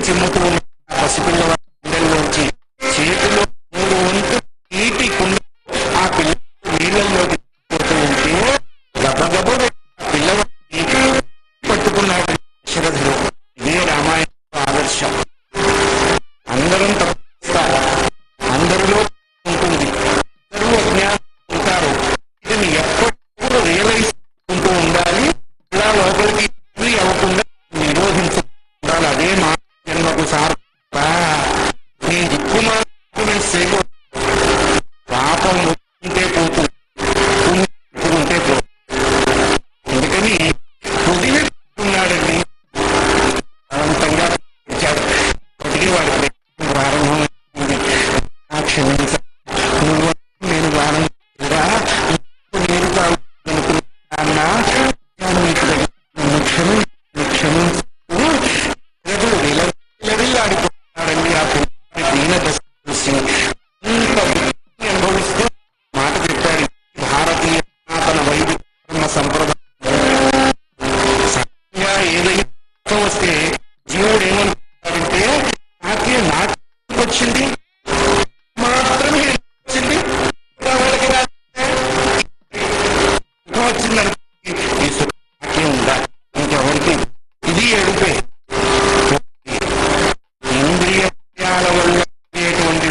[SPEAKER 2] చిమ్ముతూ ఉన్న పసిపిల్లవాడి గుండెల్లోంచి చేతిలో 3 వంతు నీటి కుండ ఆ పిల్ల నీళ్ళల్లో దిగిపోతూ ఉంటే గబగబ పిల్లవాడిని పట్టుకున్నాడు శరధుడు. ఇదే రామాయణ ఆదర్శం. అందరం తప్పిస్తారు, అందరిలో ఉంటుంది, అందరూ అజ్ఞానం ఉంటారు. ఇది ఎప్పుడు రియలైజ్ ఉంటూ ఉండాలి. ఇలా లోపలికి అవ్వకుండా నిరోధించాలి. అదే మా జన్మకు సార్. నీ దిక్కుమాలి సేపు పాపం ఉంటే పోతుంది, ఉంటే పోతుంది. అందుకని వదిలేస్తున్నాడండి బలవంతంగా ఇచ్చాడు. ఒకటికి వాడి ప్రారంభమైంది. క్షమించ నువ్వు నేను ప్రారంభించగా నేను కానుకున్నా క్షమించు విలవిల్లాడిపోతున్నాడండి. ఆ పిల్లడి దీన దశ చూసి ఇంత అనుభవిస్తూ మాట చెప్పాడు. భారతీయ సనాతన వైదిక ధర్మ సంప్రదాయం ఏదైనా వస్తే జీవుడు ఏమనుకుంటాడంటే నాకే వచ్చింది మాత్రమే వచ్చింది, వాళ్ళకి వచ్చిందని నాకే ఉందా ఇంకెవరికి? ఇది ఏడుపే. ఇంద్రియాల వల్ల ఎటువంటి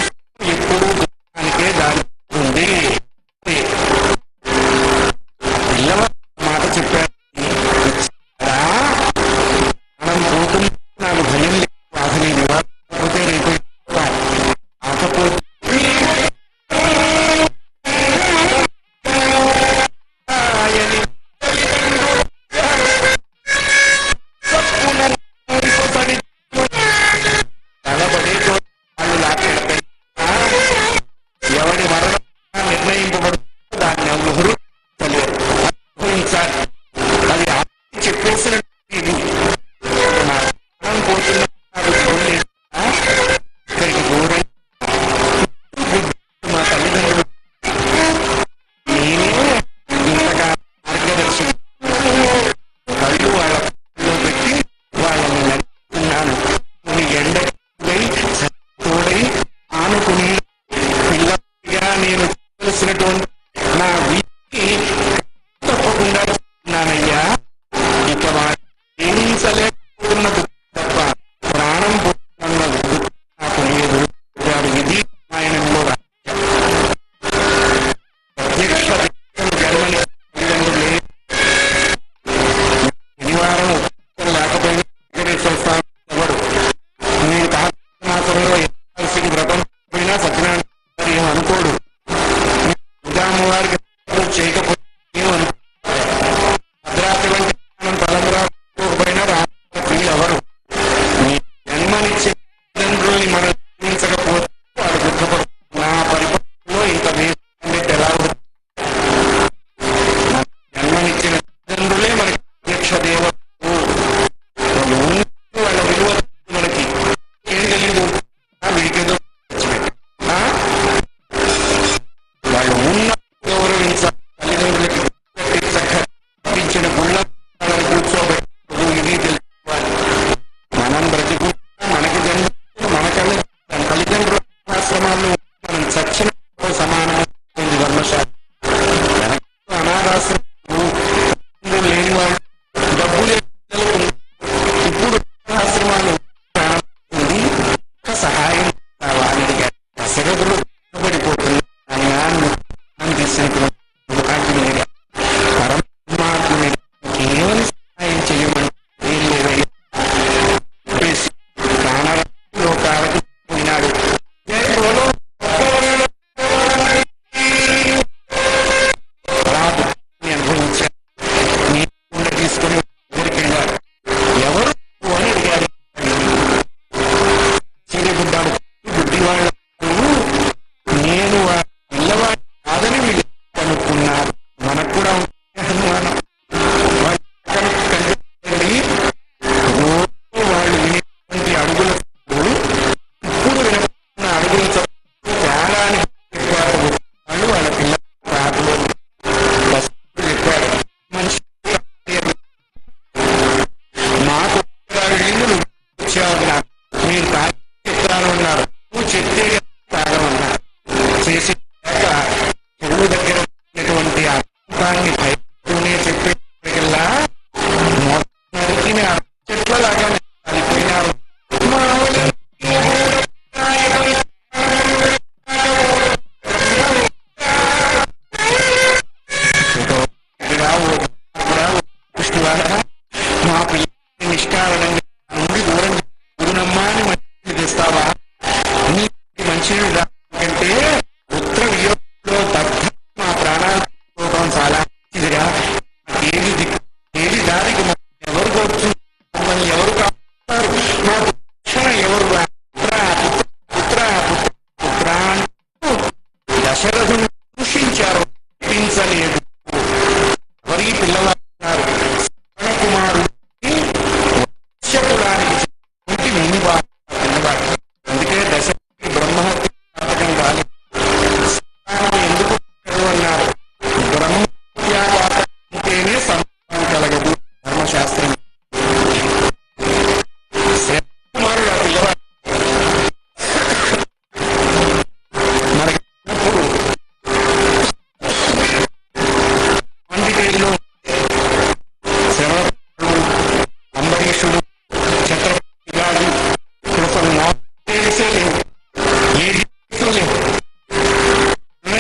[SPEAKER 2] ఎప్పుడూ దుఃఖానికే దారి ఉంది. పిల్లవాడు మాట చెప్పాడు, మనం పోతుంది నాకు భయం లేదు, అసలు నివారకపోతే రేపు కాకపోతే తలబడేతో వాళ్ళు లాక్కెళ్తాయి. ఎవడి మరణం నిర్ణయింపబడు దాన్ని ఎవరు తెలియదు, అనుభవించాలి. అది చెప్పేసిన పోతున్నా ఇక్కడికి దూరం మా తల్లిదండ్రులు నేనే ఇంతగా మార్గదర్శి కళ్ళు వాళ్ళ పెట్టి వాళ్ళని నడుస్తున్నాను. ఎండ తోడై ఆనుకుని పిల్లగా నేను చూసినటువంటి నా వీటికి తప్పకుండా చెప్తున్నానయ్యా. ఇక వాయించలేకున్నది తప్ప ప్రాణం పోతున్నది నాకు లేదు. ఇది ఆయనంలో ప్రత్యక్ష జన్మని తల్లిదండ్రులే శనివారం లేకపోయినా వెంకటేశ్వర స్వామి ఎవడు నేను కార్తీకమాసంలో ఏకాదశికి వ్రతం పోయినా సత్యనారాయణ ఏం అనుకోడు. ఉదామవారికి చేయకపోతే ఏం అనుకో. భద్రాద్రి వంటి తలంబరాకపోయినా ఫీల్ ఎవరు. జన్మనిచ్చే తల్లిదండ్రుల్ని మనం జీవించకపోతే వాడు దుఃఖపడు. నా పరిపాలనలో ఇంత వేసి ఎలా జన్మనిచ్చిన తల్లిదండ్రులే మనకి ప్రత్యక్ష దేవతలు. వాళ్ళ విలువ మనకి ఏం తెలియదు. వీడికేదో వాళ్ళు ఉన్న గౌరవించాలి. తల్లిదండ్రులకి చక్కగా గుళ్ళ కూర్చోబెట్టు. ఇది తెలుసుకోవాలి. మన ఉంటాడు. బుద్ధివాళ్ళు నేను పిల్లవాడు కాదని వీళ్ళు కనుక్కున్నారు. మనకు కూడా అనుమానం. వాళ్ళు వినేటువంటి అడుగుల ఇప్పుడు వినపడుతున్న అడుగుల చాలా అని చెప్పారు. వాళ్ళు వాళ్ళ పిల్లలు చెప్పారు. మనిషి మాకు వచ్చావు, మీరు తాగి చెప్తాను అన్నారు. నువ్వు చెప్తే తాగమన్నారు. చేసి చెరువు దగ్గర ఉన్నటువంటి ఆ ప్రాంతాన్ని భయపడుతూనే చెప్పేలా మొదటిని ఆ చెట్లలాగా కలిపోయినారు. మా పిల్లల్ని నిష్కారణంగా నుండి దూరం గురునమ్మాని మంచి తెస్తావా? నీ మంచి కంటే పుత్ర వియోగంలో దగ్ధ మా ప్రాణాలు పోవడం చాలా మంచిదిగా. ఏది దిక్కు ఏది దారికి ఎవరు కోరుచు మమ్మల్ని ఎవరు కాపాడుతారు? మా రక్షణ ఎవరు? పుత్ర పుత్ర పుత్ర అంటూ దశరథుని దూషించారు. పించలేదు. ఎవరి పిల్లవారు కుమారుడికి శకులానికి ముందువాడు పిల్లవాడు. అందుకే దశరథుడికి బ్రహ్మహత్య పాతకం కాలేదు. ఎందుకు అన్నారు? బ్రహ్మహత్యా పాతకం ఉంటేనే సంతానం కలగదు. ధర్మశాస్త్రం కుమారుడు ఆ పిల్లవాడు మనకిప్పుడు అందుకేలో శరవరుడు, అంబరీషుడు, ఛత్రపతి గారు అసలు నాసే లేవు. ఏ దిక్కు లేవు.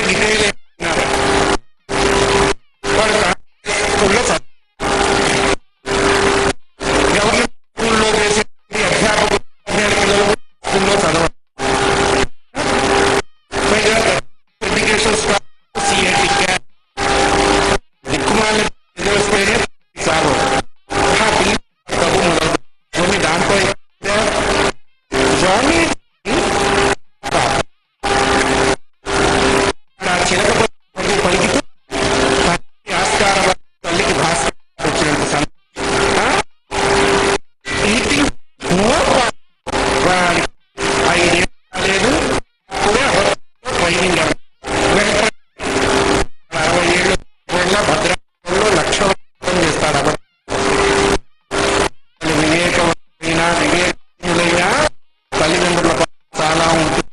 [SPEAKER 2] గిటే లేన్నారు. వాడు స్కూల్లో గవర్నమెంట్ స్కూల్లో చేసే అధ్యాపకులు పిల్లలు స్కూల్లో చదవాలి. ఎడ్యుకేషన్ సిఐటి దిక్కుమాల వస్తేనే సాగు డబ్బు మొదలు దాంట్లో చిలక పలికితూ ఆస్కార తల్లికి భాస్కర్ వచ్చినంత ఈటింగ్ వాడి 5 ఏళ్ళు లేదు. ట్రైనింగ్ 60 ఏళ్ళు భద్రాలో లక్ష చేస్తాడు. వివేకమైనా వివేకములైనా తల్లిదండ్రుల చాలా ఉంటుంది.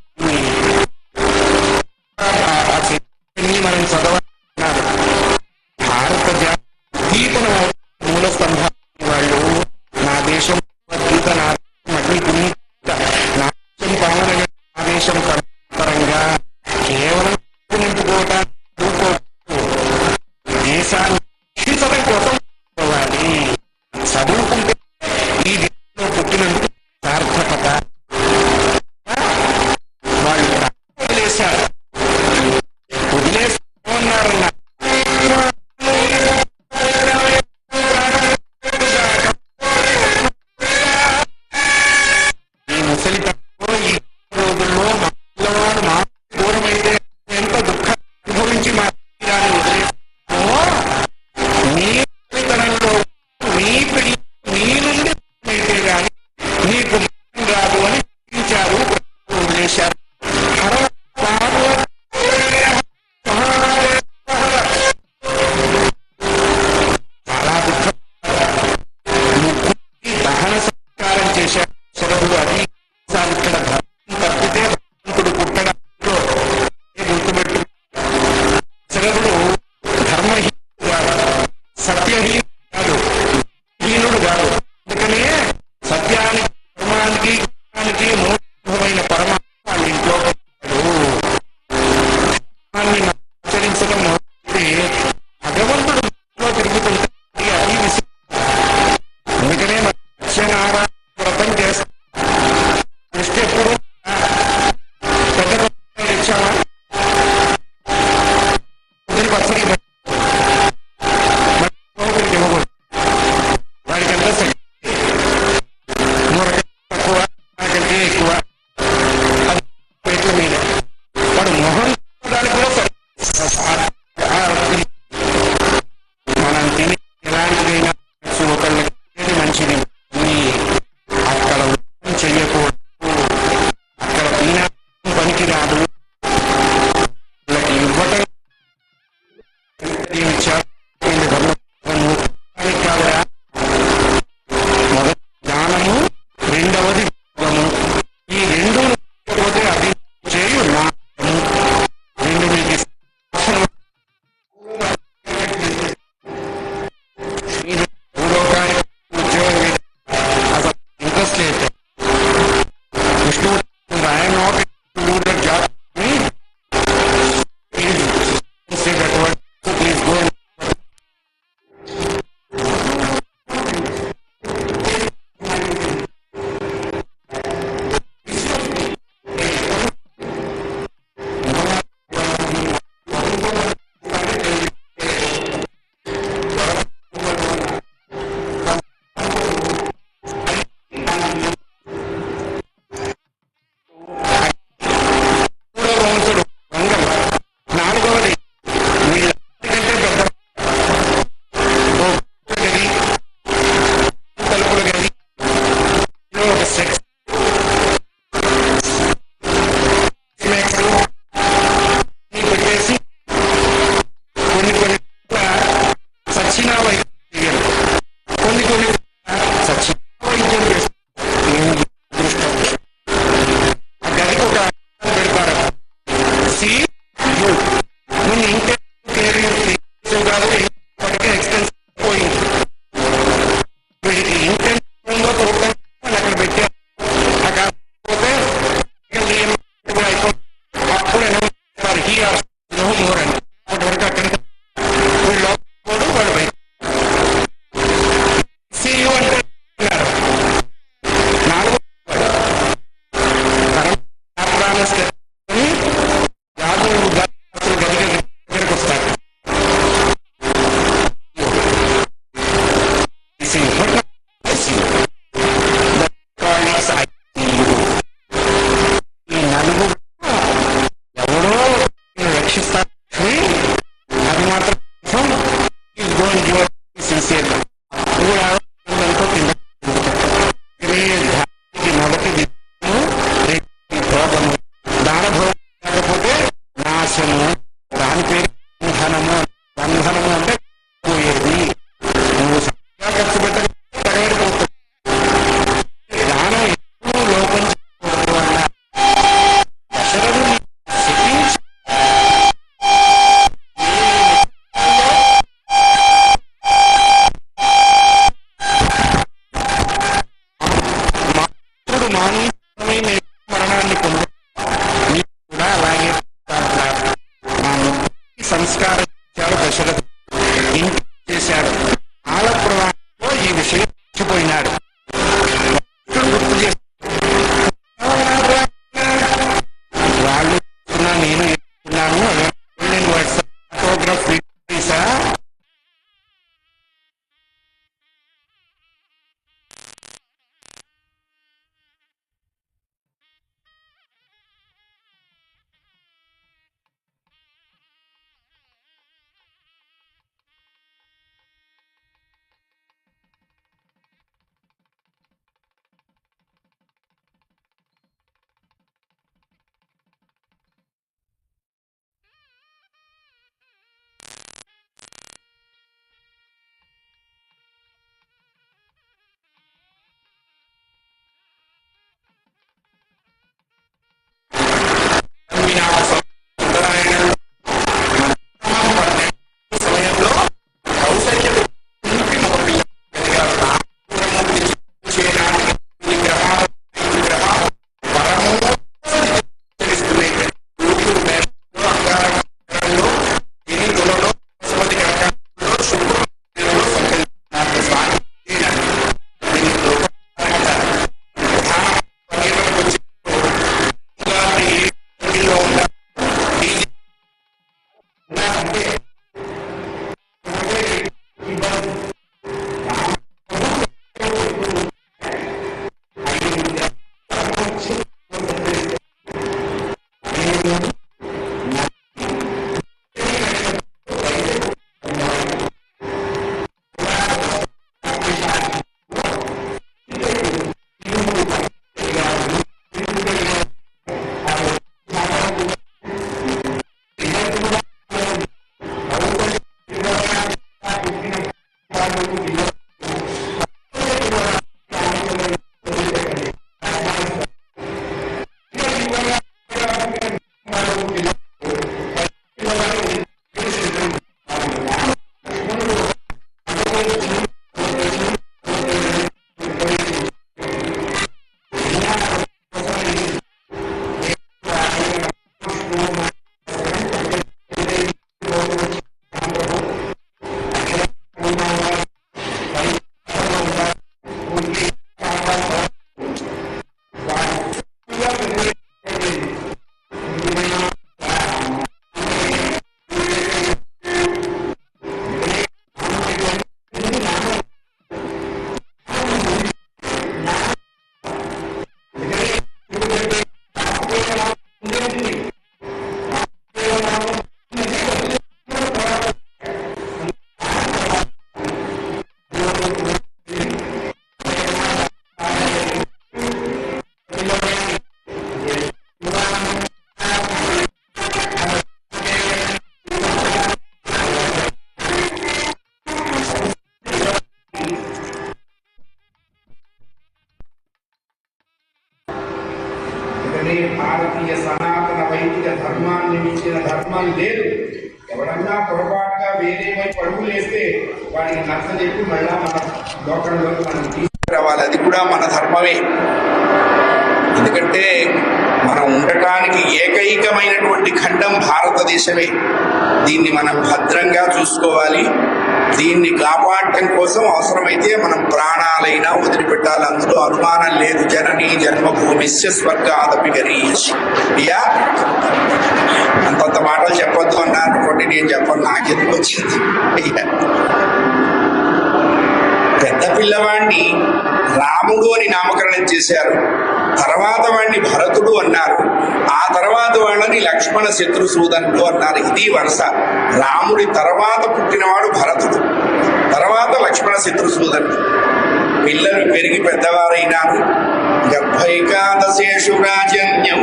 [SPEAKER 2] మనం చదవాలి. భారత జాతీయతను మూల స్తంభాన్ని వాళ్ళు నా దేశం గీత, నా అగ్ని పునీత, నా దేశం పావనగా, నా దేశం పరంగా కేవలం నింపుకోవటానికి దేశాన్ని రక్షించడం కోసం చదవాలి. చదువుకుంటే ఈ దేశంలో పుట్టినందుకు సార్థకత. వాళ్ళు వదిలేశారు. వదిలేస్తున్నారన్న ఈ ముసలితనంలో ఈ రోజుల్లో మా పిల్లవాడు మా దూరమైతే ఎంత దుఃఖం అనుభవించి మా శరీరాన్ని వదిలేస్తామో, నీ ముసలితనంలో నీ పిల్లలు నీ నుండి అయితే గాని నీకు రాదు అని చూపించారు. వదిలేశారు. చాలా దుఃఖం. దహన సంస్కారం చేశారు శరవుడు. అది ఇక్కడ ధర్మం తప్పితే భగవంతుడు పుట్టడంలో గుర్తుపెట్టు. శరవుడు ధర్మహీనుడు కాదు, సత్యహీనుడు కాదు, హీనుడు కాదు. అందుకనే సత్యానికి, ధర్మానికి, జ్ఞానానికి మూలమైన పరమాత్మ వాళ్ళ ఇంట్లో ఆచరించడం మొదలైతే భగవంతుడు తిరుగుతుంటే అది విషయం. అందుకనే సత్యనారాయణ వ్రతం చేస్తాం. దృష్టి ఎప్పుడు పెద్ద ఇచ్చామా పచ్చడి ఇవ్వకూడదు. వాడికి ఎంత తక్కువ సెక్స్ పెట్టేసి కొన్ని కొన్ని సచిన వైద్యం కొన్ని కొన్ని సచిన వైద్యం దృష్టం ఆ గదికి ఒక పెడతారు. నువ్వు ఇంటే కాదు ఇప్పటికే ఎక్స్టెన్షన్ పోయింది. ఇంటెన్షన్ అక్కడ పెట్టారు. కాకపోతే అప్పుడు మోర్ అని అప్పటి వరకు అక్కడ వాడు బయట అంటే నాలుగు దగ్గరకు వస్తారు. ఈ నలుగురు ఎవరో రక్షిస్తారు. అది మాత్రం సిన్సియర్ మొదటి భోగము దానభోగం లేకపోతే నాశము. దాని పేరు బంధనము. బంధనము అంటే పోయేది. నువ్వు ఖర్చు పెట్టకపోతే దానం ఎప్పుడూ లోపం చేయకూడదు అన్న దశరథుని శపించి మాతృడు మానవమైన మరణాన్ని పొంద కూడా అలాగే సంస్కారం ఇచ్చాడు దశరథుడు. ఇంటి చేశాడు. కాల ప్రవాహంలో ఈ విషయం మర్చిపోయినాడు. గుర్తు చేసి వాళ్ళు నేను చెప్తున్నాను. నేను ఫోటోగ్రాఫ్ తీసా.
[SPEAKER 1] అందుకనే భారతీయ సనాతన వైదిక ధర్మాన్ని మించిన ధర్మం లేదు. ఎవరన్నా పొరపాటుగా వేరే వైపు అడుగులేస్తే వాడికి నచ్చజెప్పి మళ్ళా మన లోకంలోకి మనం తీసుకురావాలి. అది కూడా మన ధర్మమే. ఎందుకంటే మనం ఉండటానికి ఏకైకమైనటువంటి ఖండం భారతదేశమే. దీన్ని మనం భద్రంగా చూసుకోవాలి. దీన్ని కాపాడటం కోసం అవసరమైతే మనం ప్రాణాలైనా వదిలిపెట్టాలి. అందులో అనుమానం లేదు. జననీ జన్మభూమిస్య స్వర్గాదపి గరీయసి. అయ్యా అంతంత మాటలు చెప్పొద్దు అన్నారు అనుకోండి, నేను చెప్పను, నాకెందుకు వచ్చింది. అయ్యా పెద్ద పిల్లవాడిని రాముడు అని నామకరణం చేశారు. తర్వాత వాడిని భరతుడు అన్నారు. ఆ తర్వాత వాళ్ళని లక్ష్మణ శత్రుసూదనుడు అన్నారు. ఇది వరుస. రాముడి తర్వాత పుట్టినవాడు భరతుడు, తర్వాత లక్ష్మణ శత్రుసూదనుడు. పిల్లలు పెరిగి పెద్దవారైనారు. గర్భైకాదశేషు రాజన్యం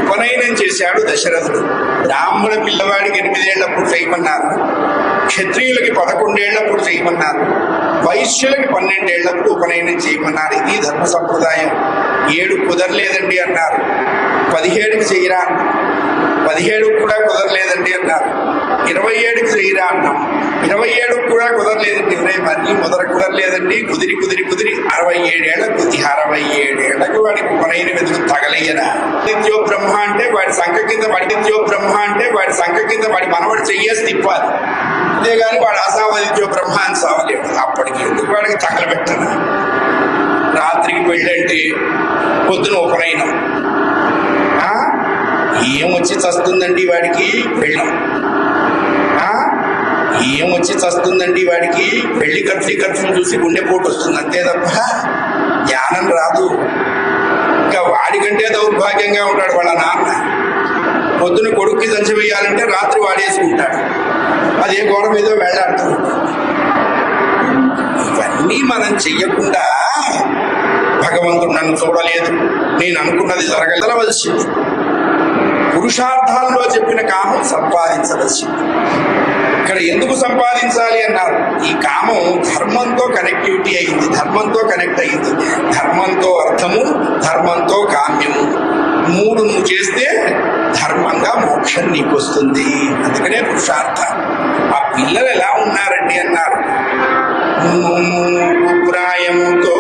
[SPEAKER 1] ఉపనయనం చేశాడు దశరథుడు. బ్రాహ్మణ పిల్లవాడికి 8 ఏళ్లప్పుడు చేయమన్నారు, క్షత్రియులకి 11 ఏళ్లప్పుడు చేయమన్నారు, వైశ్యులకి 12 ఏళ్లప్పుడు ఉపనయనం చేయమన్నారు. ఇది ధర్మ సంప్రదాయం. 7 కుదరలేదండి అన్నారు, 17కి చేయరా. 17కు కూడా కుదరలేదండి అన్నారు, 27కి చేయరా అన్నాం. 27కు కూడా కుదరలేదండి, మళ్ళీ కుదరలేదండి. కుదిరి 67 ఏళ్లకు 67 ఏళ్లకు వాడికి ఉపనయనం ఎదురు తగలయ్యరా. ఆదిత్యో బ్రహ్మ అంటే వాడి సంఖ కింద వాడి సంఖ కింద వాడి మనవాడు చెయ్యేసి తిప్పాలి. అంతేగాని వాడు అసావదిత్యో బ్రహ్మ అని సావలేడు. అప్పటికి ఎందుకు వాడికి తగలబెట్టను. రాత్రికి పెళ్ళంటే పొద్దున ఉపనయనం. ఏమొచ్చి చస్తుందండి వాడికి పెళ్ళం. ఏమొచ్చి చస్తుందండి వాడికి పెళ్లి ఖర్చులు చూసి గుండెపోటు వస్తుంది, అంతే తప్ప జ్ఞానం రాదు. ఇంకా వాడికంటే దౌర్భాగ్యంగా ఉంటాడు వాళ్ళ నాన్న. పొద్దున కొడుక్కి సంచి వేయాలంటే రాత్రి వాడేసుకుంటాడు, అదే గోడ మీద వేలాడుతూ ఉంటాడు. ఇవన్నీ మనం చెయ్యకుండా భగవంతుడు నన్ను చూడలేదు, నేను అనుకున్నది జరగవలసింది. పురుషార్థాల్లో చెప్పిన కామం సంపాదించవలసింది. ఇక్కడ ఎందుకు సంపాదించాలి అన్నారు? ఈ కామం ధర్మంతో కనెక్టివిటీ అయింది, ధర్మంతో కనెక్ట్ అయింది. ధర్మంతో అర్థము, ధర్మంతో కామ్యము, 3 నువ్వు చేస్తే ధర్మంగా మోక్షం నీకు వస్తుంది. అందుకనే పురుషార్థం. ఆ పిల్లలు ఎలా ఉన్నారండి అన్నారు. ప్రాయముతో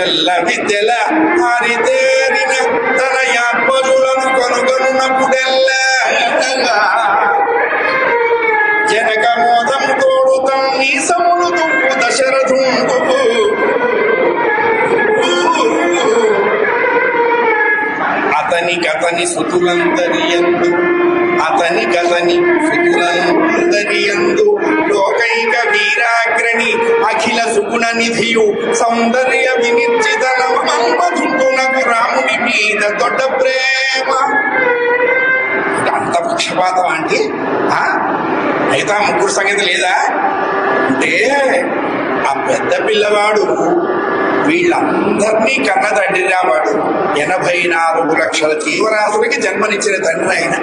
[SPEAKER 1] ఎల్ల విద్యల హరితేరిన తన యాత్మజులను కనుగొనున్నప్పుడెల్ల జనక మోదం తోడుతం నీ సములు తుప్పు దశరథుండు అతని సుతులందరియందు లోకైక వీరాగ్రణి అఖిల సుగుణ నిధియు సౌందర్య వినిర్జితనకు రాముడి మీద దొడ్డ ప్రేమ. అంత పక్షపాతం అంటే అయితే ఆ ముగ్గురు సంగతి లేదా అంటే, ఆ పెద్ద పిల్లవాడు వీళ్ళందరినీ కన్న తండ్రి రావాడు. 84 లక్షల జీవరాశులకి జన్మనిచ్చిన తండ్రి ఆయన.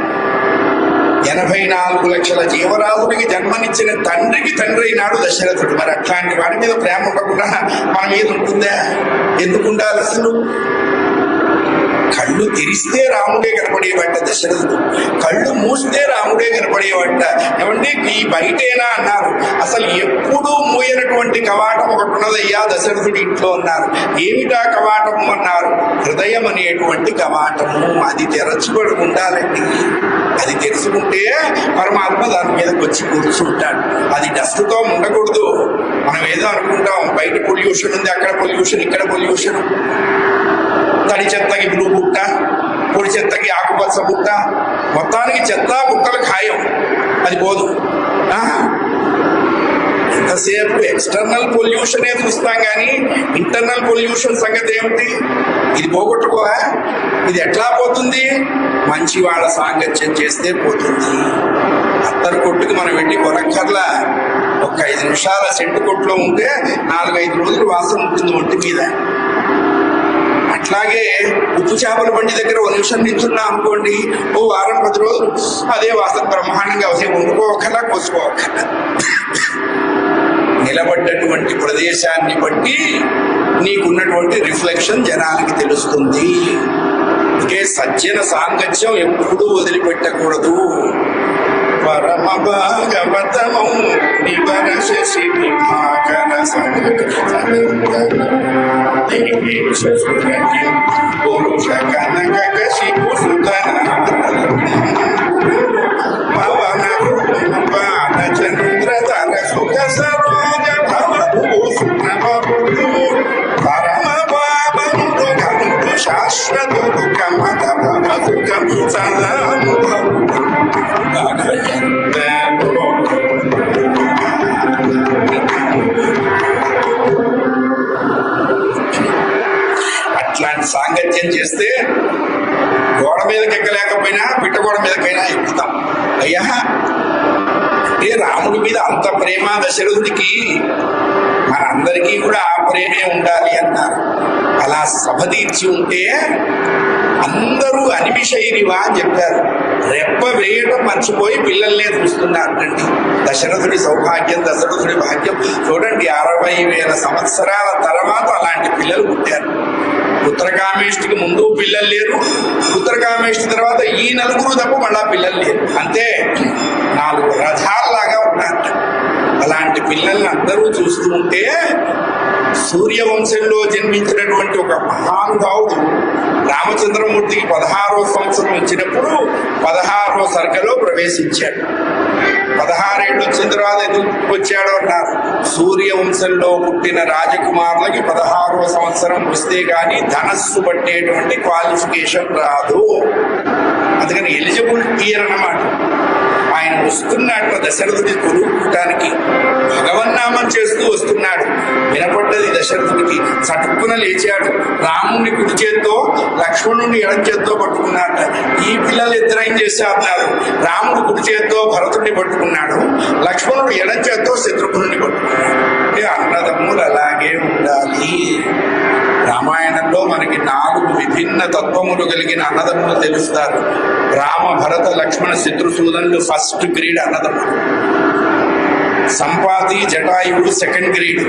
[SPEAKER 1] 84 లక్షల జీవరాశులకి జన్మనిచ్చిన తండ్రికి తండ్రి అయినాడు దశరథుడు. మరి అట్లాంటి వాడి మీద ప్రేమ ఉండకుండా మన మీద ఉంటుందా? ఎందుకు ఉండాలి అసలు? కళ్ళు తెరిస్తే రాముడే కనపడేవంట దశరథుడు, కళ్ళు మూస్తే రాముడే కనపడేవంట. ఏమంటే ఈ బయటేనా అన్నారు. అసలు ఎప్పుడూ మూయనటువంటి కవాటం ఒకటి ఉన్నదయ్యా దశరథుడి ఇంట్లో అన్నారు. ఏమిటా కవాటము అన్నారు? హృదయం అనేటువంటి కవాటము. అది తెరచుబడి ఉండాలండి. అది తెరుచుకుంటే పరమాత్మ దాని మీదకి వచ్చి కూర్చుంటాడు. అది డస్ట్తో ఉండకూడదు. మనం ఏదో అనుకుంటాం, బయట పొల్యూషన్ ఉంది, అక్కడ పొల్యూషన్, ఇక్కడ పొల్యూషన్. తడి చెత్తకి బ్లూ బుట్ట, పొడి చెత్తకి ఆకుపచ్చ బుట్ట, మొత్తానికి చెత్త బుట్టలు ఖాయం. అది పోదు. ఎంతసేపు ఎక్స్టర్నల్ పొల్యూషనే చూస్తాం కానీ ఇంటర్నల్ పొల్యూషన్ సంగతి ఏమిటి? ఇది పోగొట్టుకోవా? ఇది ఎట్లా పోతుంది? మంచి వాళ్ళ సాంగత్యం చేస్తే పోతుంది. అత్తరు కొట్టుకు మనం వెళ్ళి కొనక్కర్లా. ఒక 5 నిమిషాల సెంటు కొట్టులో ఉంటే 4-5 రోజులు వాసన ఉంటుంది ఒంటి మీద. అట్లాగే ఉప్పు చేపల బండి దగ్గర 1 నిమిషం నిల్చున్నా అనుకోండి, ఓ వారం 10 రోజులు అదే వాసన బ్రహ్మాండంగా వస్తే వండుకోవక్కర్లా, కోసుకోవక్కర్లా. నిలబడ్డటువంటి ప్రదేశాన్ని బట్టి నీకున్నటువంటి రిఫ్లెక్షన్ జనానికి తెలుస్తుంది. అందుకే సజ్జన సాంగత్యం ఎప్పుడూ వదిలిపెట్టకూడదు. పరమ భాగవతమౌ నివర శశి విభాకర పురుష కనక కశిపుసుతన పవన పాద చంద్రధర సుఖ సరోజ భవభూషణ పరమ పాపముడు గముడు శాశ్వతుడు కమత భవ సుఖం సదానుభవం. అట్లాంటి సాంగత్యం చేస్తే గోడ మీదకి ఎక్కలేకపోయినా పిట్టగోడ మీదకైనా ఎక్కుతాం. అయ్యా అంటే రాముడి మీద అంత ప్రేమ దశరథుడికి, మనందరికీ కూడా ఆ ప్రేమే ఉండాలి అన్నారు. అలా సభ తీర్చి ఉంటే అందరూ అనిమిషైరివా అని చెప్పారు. రెప్ప వేయడం మర్చిపోయి పిల్లల్నే చూస్తున్నారండి. దశరథుడి సౌభాగ్యం, దశరథుడి భాగ్యం చూడండి. 60,000 సంవత్సరాల తర్వాత అలాంటి పిల్లలు పుట్టారు. ఉత్తరకామేష్టికి ముందు పిల్లలు లేరు, ఉత్తరకామేష్టి తర్వాత ఈ నలుగురు తప్ప మళ్ళా పిల్లలు లేరు. అంతే 4 రథాల్లాగా ఉన్నారట. అలాంటి పిల్లల్ని అందరూ చూస్తూ ఉంటే సూర్యవంశంలో జన్మించినటువంటి ఒక మహానుభావుడు రామచంద్రమూర్తికి 16వ సంవత్సరం వచ్చినప్పుడు 16వ సర్గలో ప్రవేశించాడు. 16 ఏళ్ళు వచ్చిన తర్వాత ఎందుకు వచ్చాడో అన్నారు. సూర్యవంశంలో పుట్టిన రాజకుమారులకి 16వ సంవత్సరం వస్తే గాని ధనస్సు పట్టేటువంటి క్వాలిఫికేషన్ రాదు. అందుకని ఎలిజిబుల్ ఇయర్ అన్నమాట. ఆయన వస్తున్నాడు దశరథుడి కొలువుటానికి, భగవన్నామం చేస్తూ వస్తున్నాడు. వినపడ్డది దశరథుడికి. చటుక్కున లేచాడు. రాముణ్ణి కుడి చేత్తో, లక్ష్మణుడిని ఎడం చేత్తో పట్టుకున్నాడు. ఈ పిల్లలు ఇద్దరేం చేశారు? రాముడు కుడి చేత్తో భరతుడిని పట్టుకున్నాడు, లక్ష్మణుడు ఎడం చేత్తో శత్రుఘ్నుడిని పట్టుకున్నాడు. అంటే అన్నదమ్ములు అలాగే ఉండాలి. రామాయణంలో మనకి 4 విభిన్న తత్వములు కలిగిన అన్నదమ్ములు తెలుస్తారు. రామ, భరత, లక్ష్మణ, శత్రుసూదనులు ఫస్ట్ గ్రేడ్ అన్నదమ్ములు. సంపాతి, జటాయువుడు సెకండ్ గ్రేడ్.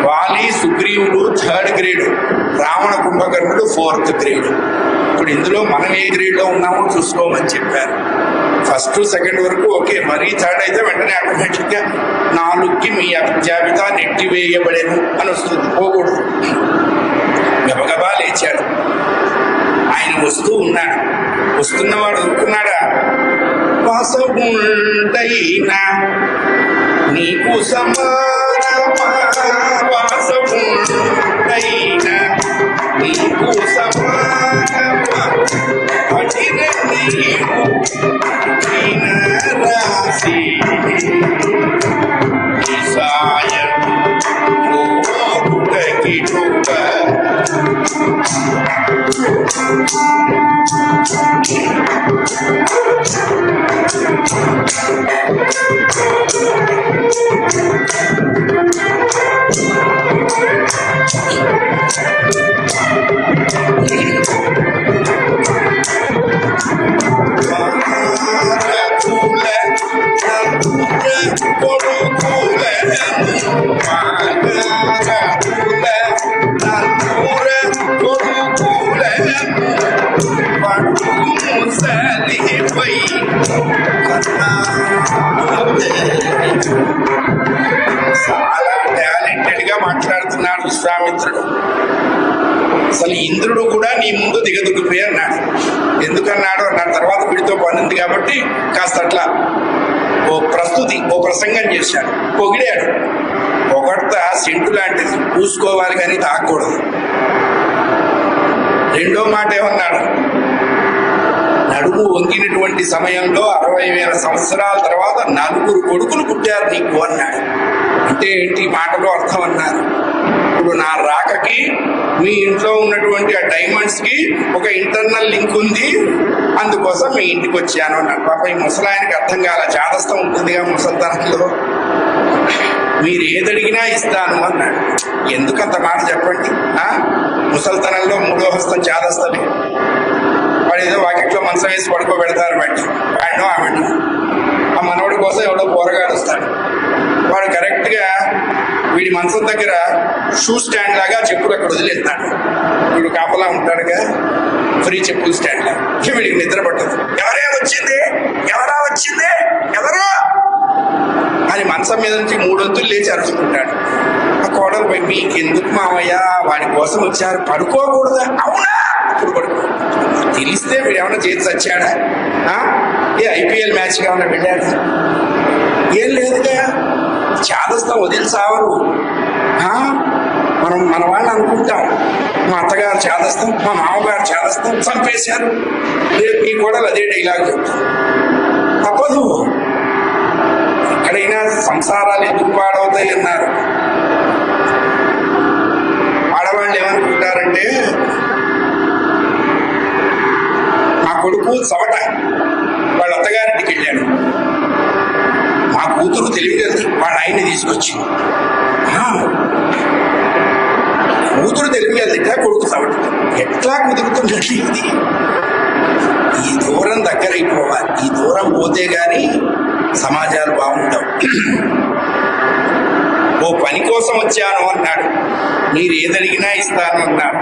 [SPEAKER 1] వాలి, సుగ్రీవుడు థర్డ్ గ్రేడ్. రావణ, కుంభకర్ణుడు 4th గ్రేడ్. ఇప్పుడు ఇందులో మనం ఏ గ్రేడ్ లో ఉన్నామో చూసుకోమని చెప్పారు. ఫస్ట్ సెకండ్ వరకు ఓకే, మరీ థర్డ్ అయితే వెంటనే ఆటోమేటిక్ గా 4కి మీ జాబితా నెట్టివేయబడేను అని వస్తుంది. పోకూడదు. గబగబా లేచాడు. ఆయన వస్తూ ఉన్నాడు. వస్తున్నవాడు ఊరుకున్నాడా? వాసవుండైనా నీకు సమానమా, వాసవుండైనా నీకు సమానమా, పడిన నీవు రాసి సాయం చాలా టాలెంటెడ్ గా మాట్లాడుతున్నాడు విశ్వామిత్రుడు. అసలు ఇంద్రుడు కూడా నీ ముందు దిగదుగ్గిపోయి అన్నాడు. ఎందుకన్నాడు అన్నాడు. తర్వాత వీడితో పని ఉంది కాబట్టి కాస్త అట్లా ఓ ప్రస్తుతి, ఓ ప్రసంగం చేశాడు. పొగిడాడు. పొగడ్త సెంటు లాంటిది, పూసుకోవాలి కానీ తాకూడదు. రెండో మాట ఏమన్నాడు? నడుము వంగినటువంటి సమయంలో 60,000 సంవత్సరాల తర్వాత 4 కొడుకులు పుట్టారు నీకు అన్నాడు. అంటే ఏంటి మాటలో అర్థం అన్నారు? ఇప్పుడు నా రాకకి మీ ఇంట్లో ఉన్నటువంటి ఆ డైమండ్స్ కి ఒక ఇంటర్నల్ లింక్ ఉంది, అందుకోసం మీ ఇంటికి వచ్చాను అన్నాడు. పాప ఈ ముసలాయనకి అర్థం కాల. చాదస్తం ఉంటుందిగా ముసల్తనంలో. మీరు ఏదడిగినా ఇస్తాను అన్నాడు. ఎందుకంత మాట చెప్పండి. ముసల్తనంలో 3వ హస్తం చాదస్తమే. వాడు ఏదో వాకిట్లో మంచం వేసి పడుకోబెడతారు బట్టి వాడినో ఆవిడ. ఆ మనవడి కోసం ఎవడో పోరగాడు వస్తాడు. వాడు కరెక్ట్ గా వీడి మంచం దగ్గర షూ స్టాండ్ లాగా చెప్పులు అక్కడ వదిలేస్తాడు. వీడు కాపలా ఉంటాడుగా ఫ్రీ చెప్పులు స్టాండ్ లాగా. వీడికి నిద్ర పట్టదు. ఎవరా వచ్చింది ఎవరు అని మంచం మీద నుంచి 3 వంతులు లేచి అరుచుకుంటాడు. ఆ కోడలు పోయి, మీకెందుకు మావయ్య, వాడి కోసం వచ్చారు, పడుకోకూడదా? అవునా, ఇప్పుడు పడుకో. తెలిస్తే వీడు ఏమన్నా చేసి వచ్చాడా? ఏ ఐపీఎల్ మ్యాచ్ ఏమన్నా వెళ్ళాడు? ఏం లేదుగా. చాదస్తం వదిలి సావరు. మనం మన వాళ్ళు అనుకుంటాం, మా అత్తగారు చాదస్తం, మా మామగారు చాదస్తం, చంపేశారు. రేపు ఈ కోడలు అదే డైలాగ్ చెప్తాం. తప్పదు. ఎక్కడైనా సంసారాలు ఎందుకు పాడవుతాయి అన్నారు. ఆడవాళ్ళు ఏమనుకుంటారంటే, మా కొడుకు చవట వాళ్ళ అత్తగారింటికి వెళ్ళాడు, మా కూతురు తెలివిగలది వాళ్ళ ఆయన్ని తీసుకొచ్చింది. కూతురు తెలివిగలది, కొడుకు చవట. ఎట్లా కుదురుతుందండి ఇది? ఈ దూరం దగ్గరైపోవాలి. ఈ దూరం పోతే గాని సమాజాలు బాగుంటావు. ఓ పని కోసం వచ్చాను అన్నాడు, మీరు ఏదడిగినా ఇస్తాను అన్నాడు.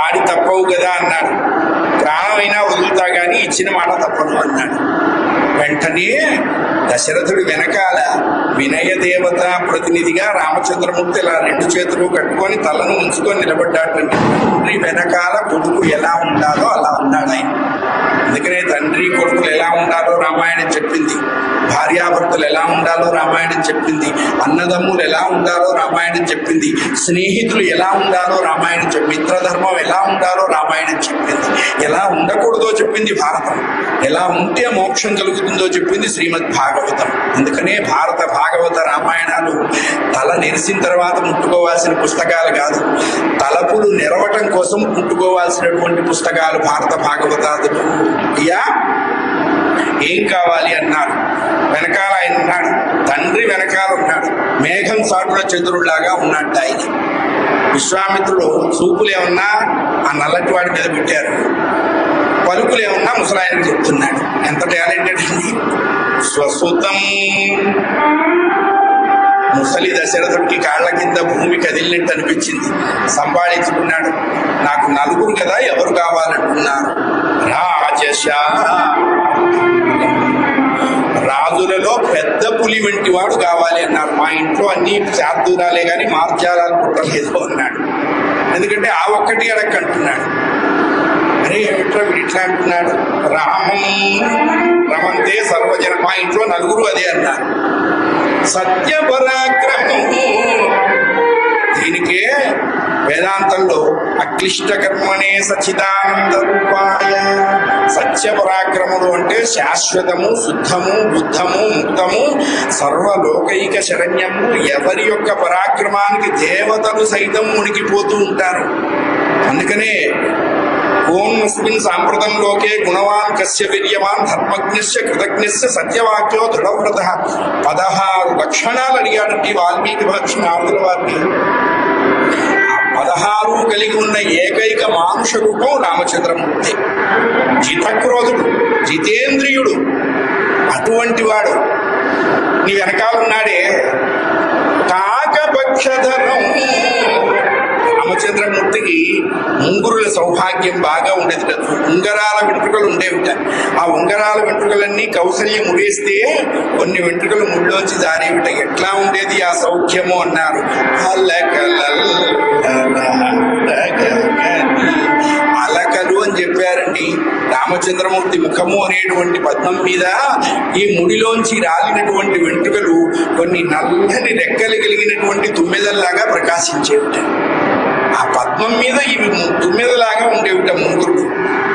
[SPEAKER 1] ఆడి తప్పవు కదా అన్నాడు. ప్రాణమైనా వదులుతా గాని ఇచ్చిన మాట తప్పదు అన్నాడు. వెంటనే దశరథుడి వెనకాల వినయ దేవత ప్రతినిధిగా రామచంద్రమూర్తి ఇలా 2 చేతులు కట్టుకొని తలను ఉంచుకొని నిలబడ్డాడండి. తండ్రి వెనకాల కొడుకు ఎలా ఉండాలో అలా ఉన్నాడు ఆయన. అందుకనే తండ్రి కొడుకులు ఎలా ఉండాలో రామాయణం చెప్పింది, భార్యాభర్తలు ఎలా ఉండాలో రామాయణం చెప్పింది, అన్నదమ్ములు ఎలా ఉండాలో రామాయణం చెప్పింది, స్నేహితులు ఎలా ఉండాలో రామాయణం చెప్పింది, మిత్రధర్మం ఎలా ఉండాలో రామాయణం చెప్పింది, ఎలా ఉండకూడదో చెప్పింది భారతం, ఎలా ఉంటే మోక్షం కలుగుతుందో చెప్పింది శ్రీమద్ భాగవతం. అందుకనే భారత భాగవత రామాయణాలు తల నెరిసిన తర్వాత ముట్టుకోవాల్సిన పుస్తకాలు కాదు, తలపులు నెరవటం కోసం ముట్టుకోవాల్సినటువంటి పుస్తకాలు భారత భాగవతాదులు. అయ్యా ఏం కావాలి అన్నారు. వెనకాల ఆయన ఉన్నాడు, తండ్రి వెనకాల ఉన్నాడు, మేఘం సాటున చంద్రుడిలాగా ఉన్నాడు ఆయన. విశ్వామిత్రుడు చూపులు ఏమన్నా ఆ నల్లటి వాడి మీద పెట్టారు, పలుకులు ఏమన్నా ముసలాయనకు చెప్తున్నాడు. ఎంత టాలెంటెడ్ అండి. స్వసుతం ముసలి దశరథుడికి కాళ్ల కింద భూమి కదిలినట్టు అనిపించింది. సంపాదించుకున్నాడు. నాకు 4 కదా, ఎవరు కావాలంటున్నారు? రాజులలో పెద్ద పులి వంటి వాడు కావాలి అన్నారు. మా ఇంట్లో అన్ని శార్దూరాలే గాని మార్జాలాలు పుట్టలేదు అన్నాడు. ఎందుకంటే ఆ ఒక్కటి అడగంటున్నాడు. అరే ఏమిట్రా వీడు ఇట్లా అంటున్నాడు? రామం రమంతే సర్వజన. మా ఇంట్లో 4 అదే అన్నారు. సత్య పరాక్రమము. దీనికే వేదాంతంలో అక్లిష్ట కర్మణే సచ్చిదానంద రూపాయ. సత్య పరాక్రములు అంటే శాశ్వతము, శుద్ధము, బుద్ధము, ముక్తము, సర్వలోకైక శరణ్యము. ఎవరి యొక్క పరాక్రమానికి దేవతలు సైతం మునిగిపోతూ ఉంటారు. అందుకనే ఓంస్మిన్ సాంప్రదం లోకే గుణవాన్ కస్య వీర్యవాన్ ధర్మజ్ఞస్య కృతజ్ఞస్య సత్యవాక్యో దృఢవ్రత. 16 లక్షణాలు అడిగాడండి వాల్మీకి మహర్షి నారదుల వారిని. 16 కలిగి ఉన్న ఏకైక మానుష రూపం రామచంద్రమూర్తి. జితక్రోధుడు, జితేంద్రియుడు, అటువంటి వాడు నీ వెనకాలన్నాడే. కాకపక్షధరం. రామచంద్రమూర్తికి ముంగురుల సౌభాగ్యం బాగా ఉండేది కదా. ఉంగరాల వెంట్రుకలు ఉండేవిట. ఆ ఉంగరాల వెంట్రుకలన్నీ కౌసల్య ముడేస్తే కొన్ని వెంట్రుకలు ముళ్ళోంచి జారేవిట. ఎట్లా ఉండేది ఆ సౌఖ్యము అన్నారు. అలకలు అని చెప్పారండి. రామచంద్రమూర్తి ముఖము అనేటువంటి పద్మం మీద ఈ ముడిలోంచి రాలినటువంటి వెంట్రుకలు కొన్ని నల్లని రెక్కలు కలిగినటువంటి తుమ్మెదల్లాగా ప్రకాశించేవిట. ఆ పద్మం మీద ఇవి తుమ్మెదలాగా ఉండేవిట ముంగురుడు.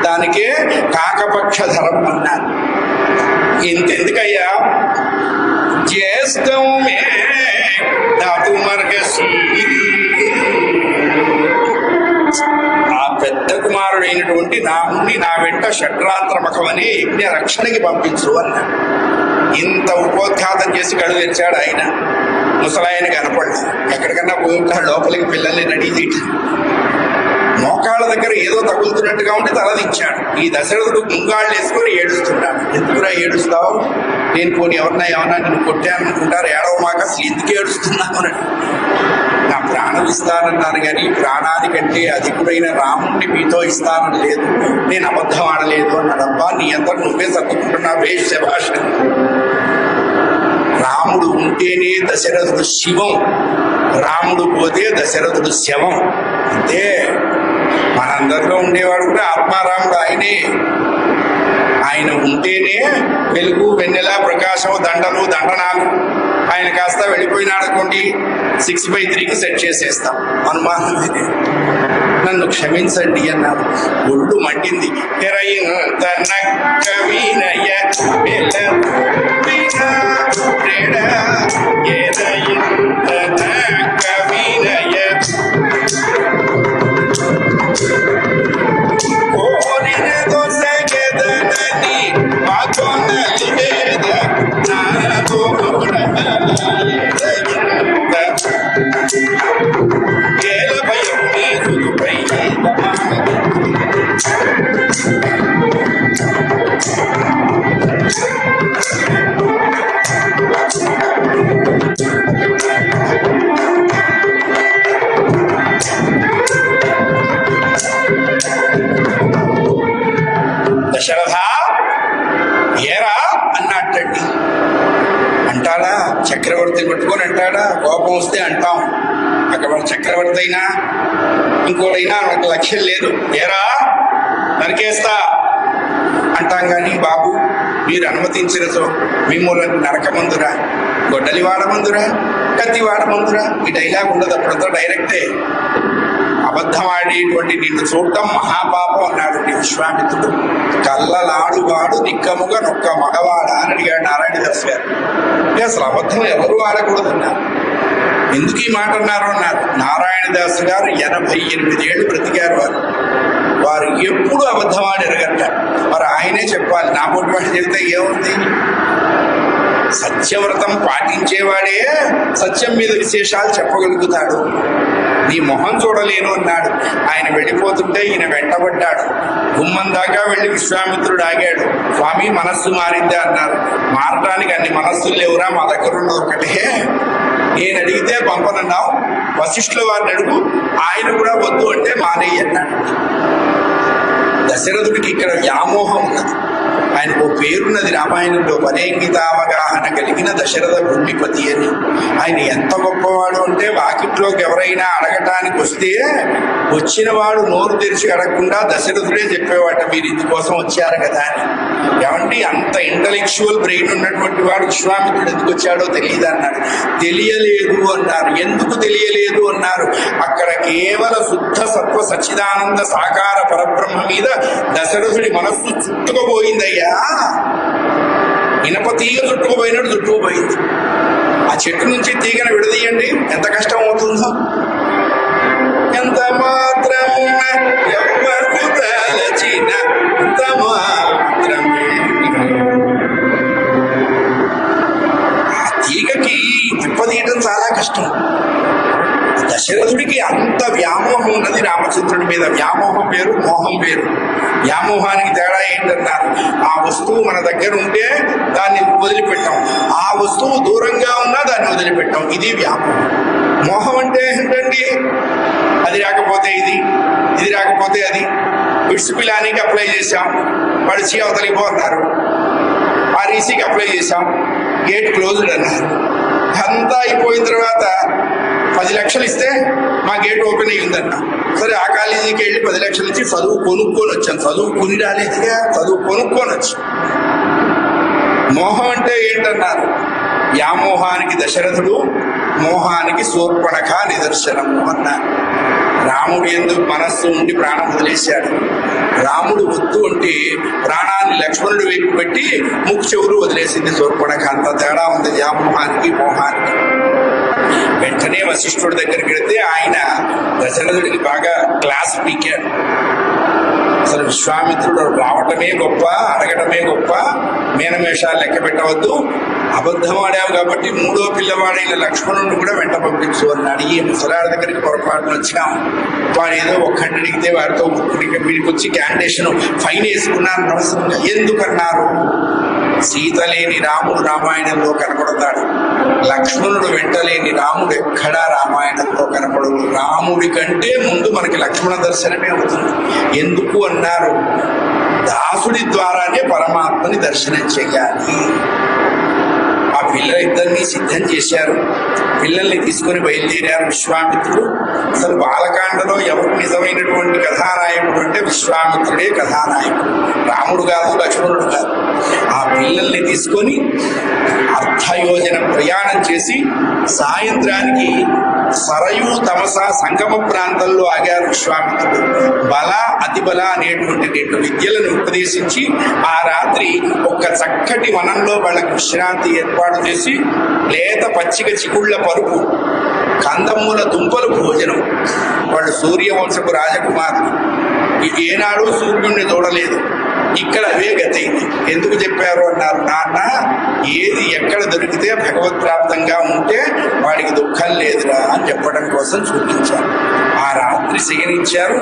[SPEAKER 1] దానికే కాకపక్షధరం అన్నారు. ఇంతెందుకయ్యా, జ్యేష్ఠం మే ధాతు మార్గశీ. ఆ పెద్ద కుమారుడైనటువంటి రాముణ్ణి నా వెంట షడ్రాత్రమకమనే యజ్ఞ రక్షణకి పంపించు అన్నాడు. ఇంత ఉపోద్ఘాతం చేసి కళ్ళు తెచ్చాడు ఆయన. ముసలాయన కనపడ్డా. ఎక్కడికన్నా పోయింటాడు లోపలికి పిల్లల్ని రెడీ చేయటం. మోకాళ్ళ దగ్గర ఏదో తగులుతున్నట్టుగా ఉండి తలదించాడు. ఈ దశరథుడు ముంగాళ్ళు వేసుకొని ఏడుస్తున్నాడు. ఎందుకురా ఏడుస్తావు? నేను పోనీ ఎవరన్నా నిన్ను కొట్టాను అనుకుంటారు, ఏడవమాక అసలు ఎందుకు ఏడుస్తున్నావు అని. నా ప్రాణం ఇస్తానన్నాను కానీ ప్రాణానికంటే అధికుడైన రాముడిని మీతో ఇస్తానని లేదు, నేను అబద్ధం ఆడలేదు అన్నాడబ్బా. నీ అంతా నువ్వే సర్దుకుంటున్నావు, వేష భాష. రాముడు ఉంటేనే దశరథుడు శివం, రాముడు పోతే దశరథుడు శవం. అంతే. మనందరిలో ఉండేవాడు కూడా ఆత్మారాముడు ఆయనే. ఆయన ఉంటేనే వెలుగు, వెన్నెల, ప్రకాశం, దండలు, దండనాలు. ఆయన కాస్త వెళ్ళిపోయినాడు అనుకోండి, 6/3కి సెట్ చేసేస్తాం. అనుమానమే. నన్ను క్షమించండి అన్నాడు. ఒళ్ళు మండింది. దశరథ ఏరా అన్నట్టండి. అంటాడా? చక్రవర్తిని పట్టుకొని అంటాడా? కోపం వస్తే అంటాం. అక్కడ చక్రవర్తి అయినా ఇంకోటైనా మనకు లక్ష్యం లేదు. ఏరా నరికేస్తా అంటాం కానీ బాబు మీరు అనుమతించినచో మిమ్మల్ని నరకమందురా, గొడ్డలి వాడమందురా, కత్తి వాడమందురా. ఈ డైలాగ్ ఉండదు, అప్పుడంతా డైరెక్టే. అబద్ధం ఆడేటువంటి నిన్ను చూడటం మహాపాపం అన్నాడు విశ్వామిత్రుడు. కళ్ళలాడువాడు నిక్కముగా నొక్క మగవాడా అని అడిగాడు నారాయణదాస్ గారు. అసలు అబద్ధం ఎవరు ఆడకూడదన్నారు. ఎందుకు ఈ మాట అన్నారు అన్నారు. నారాయణదాస్ గారు 88 ఏళ్ళు బ్రతికారు. వారు ఎప్పుడు అబద్ధం ఆడెరగట. మరి ఆయనే చెప్పాలి. నా పొట్టి వాడు చెబితే ఏముంది? సత్యవ్రతం పాటించేవాడే సత్యం మీద విశేషాలు చెప్పగలుగుతాడు. నీ మొహం చూడలేను అన్నాడు. ఆయన వెళ్ళిపోతుంటే ఈయన వెంటబడ్డాడు. గుమ్మం దాకా వెళ్ళి విశ్వామిత్రుడు ఆగాడు. స్వామి మనస్సు మారిందే అన్నారు. మారటానికి అన్ని మనస్సులు లేవురా, మా దగ్గర ఉన్నది ఒకటే. నేను అడిగితే పంపనన్నావు, వశిష్ఠుల వారిని అడుగు, ఆయన కూడా వద్దు అంటే మానేయి అన్నాడు. దశరథుడికి ఇక్కడ వ్యామోహం ఉన్నది. ఆయనకు పేరున్నది రామాయణంలో, పరేంగితావగాహన కలిగిన దశరథ భూమిపతి అని. ఆయన ఎంత గొప్పవాడు అంటే వాకిట్లోకి ఎవరైనా అడగటానికి వస్తే వచ్చిన వాడు నోరు తెరిచి అడగకుండా దశరథుడే చెప్పేవాట, మీరు ఇందుకోసం వచ్చారు కదా అని. ఏమంటే అంత ఇంటలెక్చువల్ బ్రెయిన్ ఉన్నటువంటి వాడు విశ్వామిత్రుడు ఎందుకు వచ్చాడో తెలియదు అన్నాడు. తెలియలేదు అన్నారు. ఎందుకు తెలియలేదు అన్నారు. అక్కడ కేవల శుద్ధ సత్వ సచ్చిదానంద సాకార పరబ్రహ్మ మీద దశరథుడి మనస్సు చుట్టుకుపోయిందయ్యా. ఇనప తీగ చుట్టుకుపోయినట్టు చుట్టుకుపోయింది. ఆ చెట్టు నుంచి తీగను విడదీయండి, ఎంత కష్టం అవుతుందో. ఎంత మాత్రమున ఎవ్వరు తలచిన ఎంత మాత్రమే. ఆ తీగకి తిప్పదీయడం చాలా కష్టం. దశరథుడికి అంత వ్యామోహం ఉన్నది రామచంద్రుడి మీద. వ్యామోహం వేరు, మోహం వేరు. వ్యామోహానికి తేడా ఏంటన్నారు. ఆ వస్తువు మన దగ్గర ఉంటే దాన్ని వదిలిపెట్టాం, ఆ వస్తువు దూరంగా ఉన్నా దాన్ని వదిలిపెట్టాం. ఇది వ్యామోహం. మోహం అంటే ఏంటండి? అది రాకపోతే ఇది, ఇది రాకపోతే అది. బిట్స్ పిలానికి అప్లై చేశాం, పడిచి అవతలికి పోతున్నారు. ఆర్ఈసీకి అప్లై చేశాం, గేట్ క్లోజ్డ్ అన్నారు. అంతా అయిపోయిన తర్వాత 10 లక్షలు ఇస్తే మా గేట్ ఓపెన్ అయ్యి ఉందన్న. సరే ఆ కాలేజీకి వెళ్ళి 10 లక్షలు ఇచ్చి చదువు కొనుక్కొని వచ్చాను. చదువు కొని రాలేదుగా, చదువు కొనుక్కొని వచ్చాను. మోహం అంటే ఏంటన్నారు. వ్యామోహానికి దశరథుడు, మోహానికి శూర్పణఖ నిదర్శనము అన్నారు. రాముడు ఎందుకు మనస్సు ఉండి ప్రాణం వదిలేశాడు. రాముడు వద్దు అంటే ప్రాణాన్ని లక్ష్మణుడు వైపు పెట్టి ముక్కు చెవులు వదిలేసింది శూర్పణఖ. అంత తేడా ఉంది వ్యామోహానికి మోహానికి. వెంటనే వశిష్ఠుడి దగ్గరికి వెళితే ఆయన దశరథుడికి బాగా క్లాస్ పీకాడు. అసలు విశ్వామిత్రుడు రావటమే గొప్ప, అడగటమే గొప్ప, మేనమేషాలు లెక్క పెట్టవద్దు, అబద్ధం ఆడావు కాబట్టి మూడో పిల్లవాడైన లక్ష్మణుడు కూడా వెంట పంపించు అన్నాడు. ఈ ముసలాడి దగ్గరికి పొరపాటున వచ్చాం, వాడు ఏదో ఒక్కడిని అడిగితే వాడితో ముక్కుడికి వీడికి వచ్చి క్యాండిడేషన్ ఫైన్ వేసుకున్నారు అనవసరంగా. ఎందుకన్నారు? సీత లేని రాముడు రామాయణంలో కనపడతాడు, లక్ష్మణుడు వెంటలేని రాముడు ఎక్కడా రామాయణంలో కనపడదు. రాముడి కంటే ముందు మనకి లక్ష్మణ దర్శనమే అవుతుంది. ఎందుకు అన్నారు? దాసుడి ద్వారానే పరమాత్మని దర్శనం చెయ్యాలి. ఆ పిల్లలిద్దరినీ సిద్ధం చేశారు. పిల్లల్ని తీసుకుని బయలుదేరారు విశ్వామిత్రుడు. అసలు బాలకాండలో ఎవరు నిజమైనటువంటి కథానాయకుడు అంటే విశ్వామిత్రుడే కథానాయకుడు, రాముడు కాదు, లక్ష్మణుడు కాదు. ఆ పిల్లల్ని తీసుకొని అర్ధయోజన ప్రయాణం చేసి సాయంత్రానికి సరయు తమస సంగమ ప్రాంతంలో ఆగారు విశ్వామిత్రుడు. బల అతిబల అనేటువంటి రెండు విద్యలను ఉపదేశించి ఆ రాత్రి ఒక చక్కటి వనంలో వాళ్ళకి విశ్రాంతి ఏర్పాటు చేసి లేత పచ్చిక చిగుళ్ల పరుపు, కందమూల దుంపలు భోజనం. వాళ్ళు సూర్యవంశపు రాజకుమారులు, ఏనాడు సూర్యుడిని చూడలేదు. ఇక్కడ అవే గతైంది. ఎందుకు చెప్పారు అన్నారు? నాన్న, ఏది ఎక్కడ దొరికితే భగవత్ప్రాప్తంగా ఉంటే వాడికి దుఃఖం లేదురా అని చెప్పడం కోసం చూపించారు. ఆ రాత్రి శయనించారు.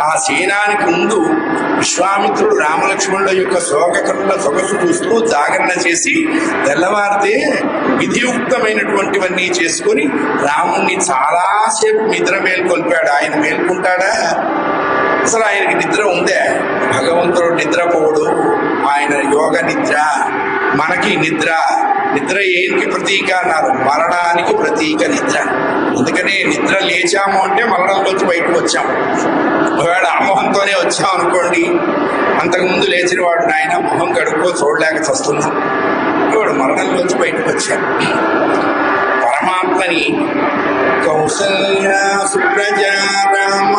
[SPEAKER 1] ఆ శయనానికి ముందు విశ్వామిత్రుడు రామలక్ష్మణుల యొక్క శోకకరుల సొగసు చూస్తూ జాగరణ చేసి తెల్లవారితే విధియుక్తమైనటువంటివన్నీ చేసుకొని రాముణ్ణి చాలాసేపు నిద్ర మేల్కొల్పాడు. ఆయన మేల్కొంటాడా? అసలు ఆయనకి నిద్ర ఉందే? భగవంతుడు నిద్రపోడు, ఆయన యోగ నిద్ర. మనకి నిద్ర, నిద్ర ఏంటి ప్రతీక అన్నారు? మరణానికి ప్రతీక నిద్ర. అందుకనే నిద్ర లేచాము అంటే మరణంలోంచి బయటకు వచ్చాము. ఒకవేళ ఆ మొహంతోనే వచ్చాం అనుకోండి, అంతకుముందు లేచిన వాడు నాయన మొహం కడుక్కో చూడలేక చస్తున్నాం, వాడు మరణంలోంచి బయటకు వచ్చాడు. పరమాత్మని కౌసల్య సుప్రజా రామ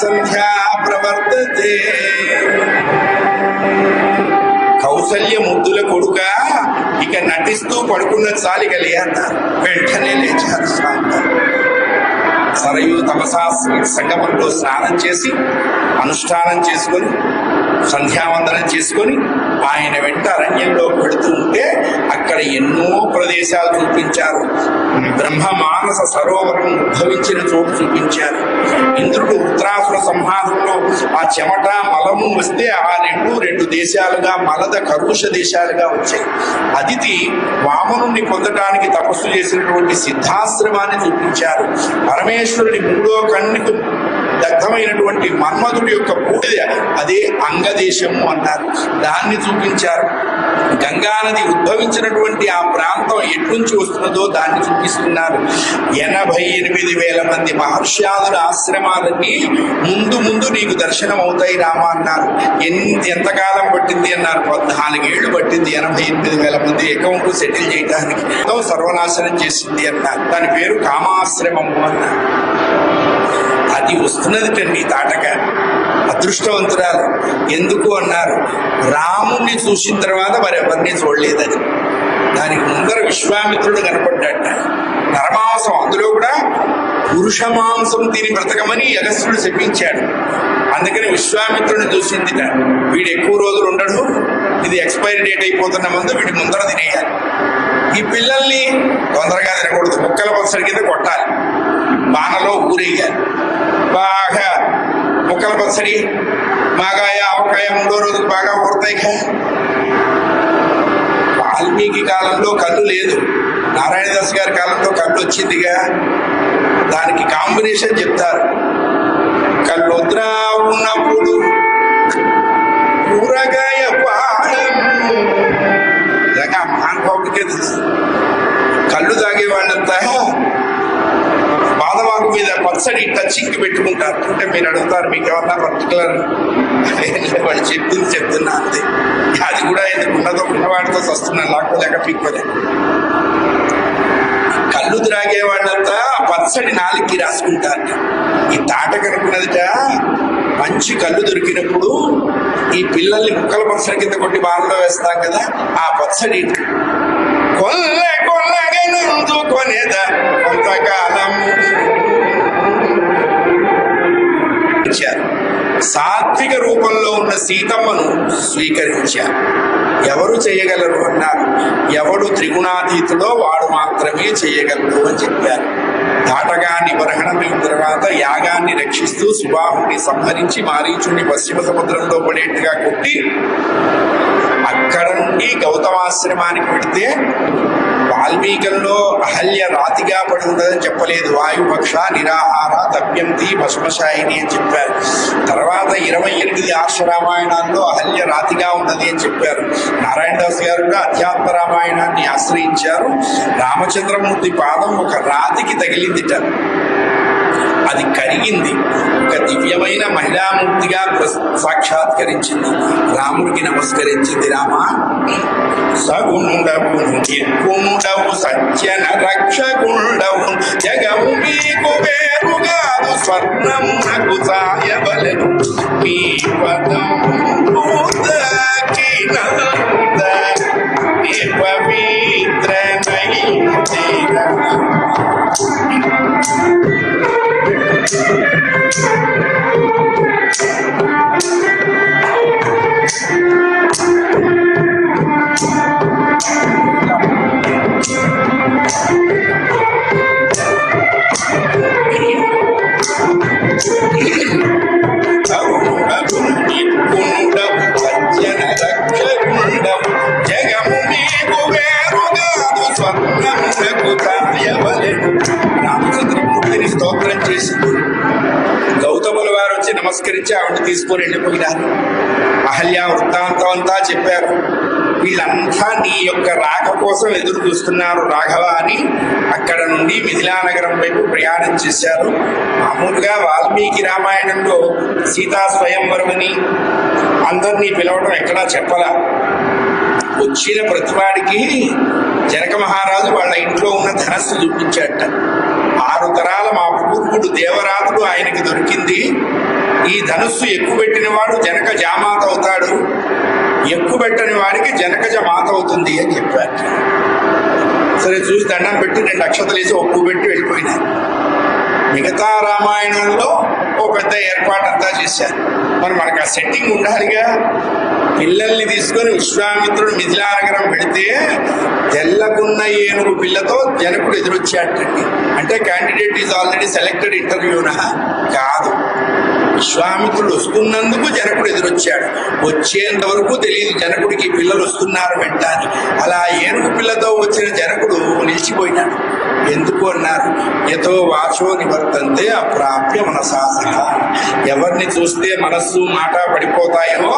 [SPEAKER 1] సంధ్యా ప్రవర్తతే. కౌసల్య ముద్దుల కొడుక, ఇక నటిస్తూ పడుకున్న చాలిక లే అన్నారు. వెంటనే లేచారు స్వామి. సరయు తమసా సంగమంలో స్నానం చేసి అనుష్ఠానం చేసుకొని సంధ్యావందనం చేసుకొని ఆయన వెంట అరణ్యంలో పెడుతూ ఉంటే అక్కడ ఎన్నో ప్రదేశాలు చూపించారు. బ్రహ్మ మానస సరోవరం ఉద్భవించిన చోటు చూపించారు. ఇంద్రుడు ఉత్తరాసుర సంహారంలో ఆ చెమట మలము వస్తే ఆ రెండు దేశాలుగా మలద కరుష దేశాలుగా వచ్చాయి. అదితి వామనుణ్ణి పొందటానికి తపస్సు చేసినటువంటి సిద్ధాశ్రమాన్ని చూపించారు. పరమేశ్వరుడి మూడో కన్నుకు దగ్ధమైనటువంటి మన్మధుడి యొక్క బూడిద, అదే అంగదేశము అన్నారు, దాన్ని చూపించారు. గంగానది ఉద్భవించినటువంటి ఆ ప్రాంతం ఎట్నుంచి వస్తున్నదో దాన్ని చూపిస్తున్నారు. 88,000 మంది మహర్షాదుల ఆశ్రమాలన్నీ ముందు ముందు నీకు దర్శనం అవుతాయి రామ అన్నారు. ఎంతకాలం పట్టింది అన్నారు? 14 ఏళ్ళు పట్టింది 88,000 మంది అకౌంట్ సెటిల్ చేయడానికి. సర్వనాశనం చేసింది అన్నారు. దాని పేరు కామాశ్రమము అన్నారు. అది వస్తున్నది తాటక. అదృష్టవంతురాలు. ఎందుకు అన్నారు? రాముణ్ణి చూసిన తర్వాత మరెవరిని చూడలేదని. దానికి ముందర విశ్వామిత్రుడు కనపడ్డట. నరమాంసం, అందులో కూడా పురుష మాంసం తిని బ్రతకమని అగస్త్యుడు చెప్పించాడు. అందుకని విశ్వామిత్రుడిని చూసిందిట. వీడు ఎక్కువ రోజులు ఉండడు, ఇది ఎక్స్పైరీ డేట్ అయిపోతున్న ముందు వీడి ముందర తినేయాలి. ఈ పిల్లల్ని తొందరగా తినకూడదు, ముక్కల పచ్చడి కింద కొట్టాలి, బాణలో ఊరేయాలి. బాగా ముక్కల పచ్చడి, మాగాయ ఆవకాయ 3వ రోజుకు బాగా ఊరుతాయి. వాల్మీకి కాలంలో కళ్ళు లేదు, నారాయణదాస్ గారి కాలంలో కళ్ళు వచ్చిందిగా. దానికి కాంబినేషన్ చెప్తారు. కళ్ళుద్రా ఉన్నప్పుడు ఊరగాయ పాడము. మహానుభావుడికే తెలుసు. కళ్ళు తాగే వాళ్ళంతా బాదవాకు మీద పచ్చడి టచింగ్ పెట్టుకుంటారు. అంటే మీరు అడుగుతారు మీకు ఏమన్నా పర్టికులర్ వాళ్ళు చెప్తున్నా అంతే. అది కూడా ఎందుకు ఉన్నదో ఉన్నవాడితో వస్తున్నా, లేకపోలేక పీక్కోలే. కళ్ళు త్రాగే వాళ్ళంతా పచ్చడి నాలుగుకి రాసుకుంటారు. ఈ తాట కనుక్కున్నదిట, మంచి కళ్ళు దొరికినప్పుడు ఈ పిల్లల్ని ముక్కల పచ్చడి కింద కొట్టి బాణలో వేస్తాం కదా, ఆ పచ్చడి కొనేదా కొంతకాలం ఇచ్చారు. సాత్విక రూపంలో ఉన్న సీతమ్మను స్వీకరించారు. ఎవరు చేయగలరు అన్నారు. ఎవడు త్రిగుణాతీతుడో వాడు మాత్రమే చేయగలరు అని చెప్పారు. తాటగాన్ని బరహణమైన తర్వాత యాగాన్ని రక్షిస్తూ సుబాహుని సంహరించి మారీచుని పశ్చిమ సముద్రంలో పడేట్టుగా కొట్టి అక్కడ నుండి గౌతమాశ్రమానికి పెడితే వాల్మీకంలో అహల్య రాతిగా పడి ఉండదని చెప్పలేదు. వాయుపక్ష నిరాహార తప్యంతి భస్మశాయిని అని చెప్పారు. తర్వాత 28 ఆర్షరామాయణాల్లో అహల్య రాతిగా ఉన్నది అని చెప్పారు. నారాయణదాస్ గారు కూడా అధ్యాత్మ రామాయణాన్ని ఆశ్రయించారు. రామచంద్రమూర్తి పాదం ఒక రాతికి తగిలిందిట. అది కరిగింది. ఒక దివ్యమైన మహిళామూర్తిగా సాక్షాత్కరించింది. రాముడికి నమస్కరించింది. రామ సగుండవు నిర్గుండవు సజ్జన రక్షగుండవు జగము మీకు వేరుగాదు స్వర్ణమునకు సాయవలెను మీ పదం రామచంద్రమూర్తిని స్తోత్రం చేసి గౌతముల వారు వచ్చి నమస్కరించి ఆవిడ తీసుకొని వెళ్ళిపోయినారు. అహల్య వృత్తాంతం అంతా చెప్పారు. వీళ్ళంతా నీ యొక్క రాక కోసం ఎదురు చూస్తున్నారు రాఘవ అని అక్కడ నుండి మిథిలానగరం వైపు ప్రయాణం చేశారు. మామూలుగా వాల్మీకి రామాయణంలో సీతా స్వయంవరమని అందరినీ పిలవడం ఎక్కడా చెప్పలా. వచ్చిన ప్రతివాడికి జనక మహారాజు వాళ్ళ ఇంట్లో ఉన్న ధనస్సు చూపించాట. 6 తరాల మా పూర్వుడు దేవరాజుడు ఆయనకి దొరికింది. ఈ ధనస్సు ఎక్కువ పెట్టిన వాడు జనక జామాత అవుతాడు, ఎక్కువ పెట్టని వాడికి జనకజ మాత అవుతుంది అని చెప్పారు. సరే చూసి దండం పెట్టి 2 అక్షతలు వేసి ఒప్పు పెట్టి వెళ్ళిపోయినారు. మిగతా రామాయణంలో ఓ పెద్ద ఏర్పాటంతా చేశారు. మరి మనకు ఆ సెట్టింగ్ ఉండాలిగా. పిల్లల్ని తీసుకొని విశ్వామిత్రుడు మిథిలానగరం పెడితే తెల్లకున్న ఏనుగు పిల్లతో జనకుడు ఎదురొచ్చాటండి. అంటే క్యాండిడేట్ ఈజ్ ఆల్రెడీ సెలెక్టెడ్ ఇంటర్వ్యూనా? కాదు, విశ్వామిత్రుడు వస్తున్నందుకు జనకుడు ఎదురొచ్చాడు. వచ్చేంత వరకు తెలియదు జనకుడికి పిల్లలు వస్తున్నారు వెంట అని. అలా ఏనుగు పిల్లతో వచ్చిన జనకుడు నిలిచిపోయినాడు. ఎందుకు అన్నారు, యతో వాచో నివర్తంతే అప్రాప్య మనసాసహ. ఎవరిని చూస్తే మనస్సు మాట పడిపోతాయో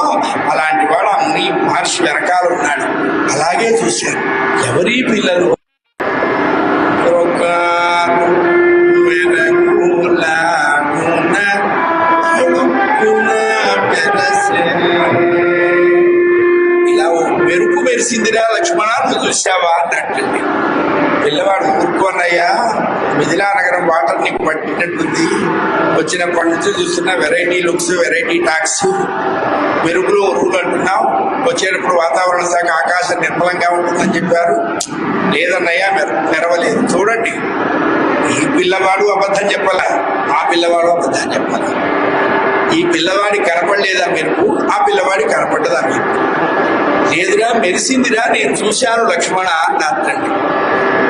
[SPEAKER 1] అలాంటి వాడు ఆ ముని మహర్షి వెనకాల ఉన్నాడు. అలాగే చూశారు. ఎవరి పిల్లలు ఇలా మెరుపు మెరిసిందిరా లక్ష్మణ నువ్వు చూసావా అన్నట్టుంది. పిల్లవాడు ఊరుకోనయ్యా, మిథిలానగరం వాటర్ నీకు పట్టినట్టుంది. వచ్చినప్పటి నుంచి చూస్తున్న వెరైటీ లుక్స్, వెరైటీ టాక్స్, మెరుపులు ఊరులు అంటున్నావు. వచ్చేటప్పుడు వాతావరణ శాఖ ఆకాశం నిర్మలంగా ఉంటుందని చెప్పారు. లేదన్నయ్యా మెరవలేదు. చూడండి, ఈ పిల్లవాడు అబద్ధం చెప్పాలా, ఆ పిల్లవాడు అబద్ధం చెప్పాలా. ఈ పిల్లవాడి కనపడలేదా మెరుపు, ఆ పిల్లవాడి కనపడ్డదా మెరుపు. లేదురా మెరిసిందిరా నేను చూశాను లక్ష్మణ అన్నట్టు.